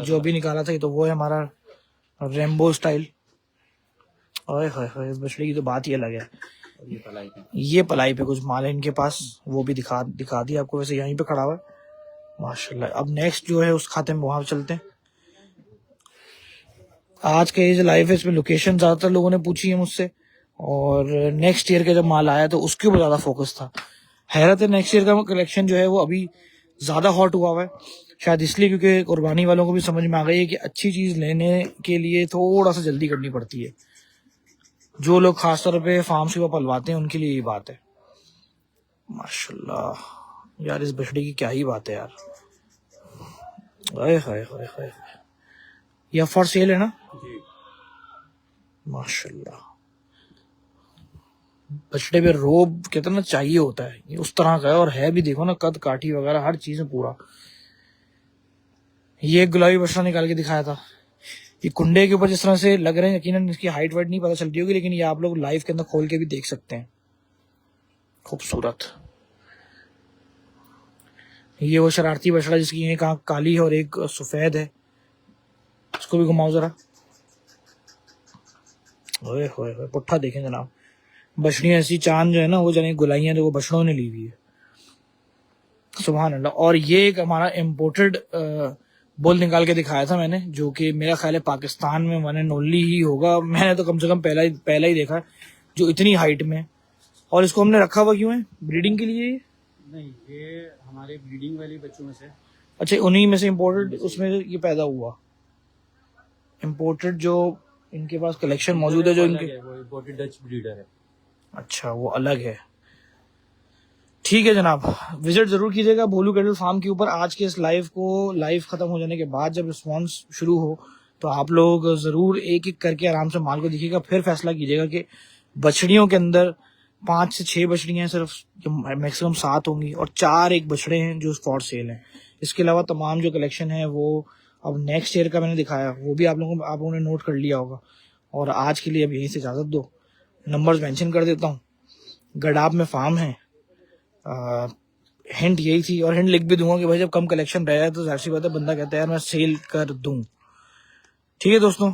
जो अभी निकाला था, तो वो है हमारा रेम्बो स्टाइल। ओए होए, बछड़ी की तो बात ही अलग है। ये पलाई पे कुछ माल है इनके पास, वो भी दिखा दिया आपको। वैसे यहीं पे खड़ा हुआ है माशाल्लाह। अब नेक्स्ट जो है उस खाते में वहां चलते हैं। आज का ये जो लाइव है इसमें लोकेशन ज्यादातर लोगों ने पूछी है मुझसे, और नेक्स्ट ईयर का जब माल आया तो उसके ऊपर ज्यादा फोकस था। हैरत है, नेक्स्ट ईयर का कलेक्शन जो है वो अभी ज्यादा हॉट हुआ है, शायद इसलिए क्योंकि कुर्बानी वालों को भी समझ में आ गई है कि अच्छी चीज लेने के लिए थोड़ा सा जल्दी करनी पड़ती है। जो लोग खासतौर पे फार्म से पलवाते हैं उनके लिए ये बात है माशाल्लाह। यार इस बछड़ी की क्या ही बात है यार। हाय हाय हाय हाय, ये फॉर सेल है ना माशाल्लाह। बछड़े पे रोब कितना चाहिए होता है, ये उस तरह का है, और है भी देखो ना, कद काठी वगैरह हर चीज में पूरा। ये गुलाबी बछड़ा निकाल के दिखाया था। ये कुंडे के ऊपर जिस तरह से लग रहे हैं, यकीनन इसकी हाइट वाइट नहीं पता चलती होगी, लेकिन ये आप लोग लाइव के अंदर खोल के भी देख सकते हैं। खूबसूरत। ये वो शरारती बछड़ा जिसकी एक आंख काली है और एक सफेद है, इसको भी घुमाओ जरा। ओए होए होए, पुट्ठा देखें जनाब। बछड़ियां ऐसी चांद जो है ना, वो जाने गुलाइयां जो वो बछड़ों ने ली हुई है, सुभान अल्लाह। और ये एक हमारा इम्पोर्टेड बुल निकाल के दिखाया था मैंने, जो कि मेरा ख्याल है पाकिस्तान में वन एंड ओनली ही होगा। मैंने तो कम से कम पहला ही देखा जो इतनी हाइट में। और इसको हमने रखा हुआ क्यों है, ब्रीडिंग के लिए? नहीं, ये हमारे ब्रीडिंग वाले बच्चों में से। अच्छा, उन्हीं में से इम्पोर्टेड उसमें ये पैदा हुआ, इम्पोर्टेड जो इनके पास कलेक्शन मौजूद है, जो इनके वो इम्पोर्टेड डच ब्रीडर है। अच्छा, वो अलग है। ठीक है जनाब, विजिट जरूर कीजिएगा भोलू कैटल फार्म के ऊपर। आज के इस लाइव खत्म हो जाने के बाद जब रिस्पांस शुरू हो तो आप लोग जरूर एक एक करके आराम से माल को देखिएगा, फिर फैसला कीजिएगा कि बछड़ियों के अंदर 5 से 6 बछड़ियां सिर्फ, मैक्सिमम 7 होंगी, और 4 एक बछड़े हैं जो फॉर सेल हैं। इसके अलावा तमाम जो कलेक्शन है वो अब नेक्स्ट ईयर का मैंने दिखाया, वो भी आप लोगों ने नोट कर लिया होगा। और आज के लिए अब यहीं से इजाजत दो। नंबर्स मेंशन कर देता हूँ, गडाब में फार्म है। हिंट यही थी, और हिंट लिख भी दूंगा कि भाई जब कम कलेक्शन रहा है तो जाहिर सी बात है बंदा कहता है यार मैं सेल कर दूं। ठीक है दोस्तों,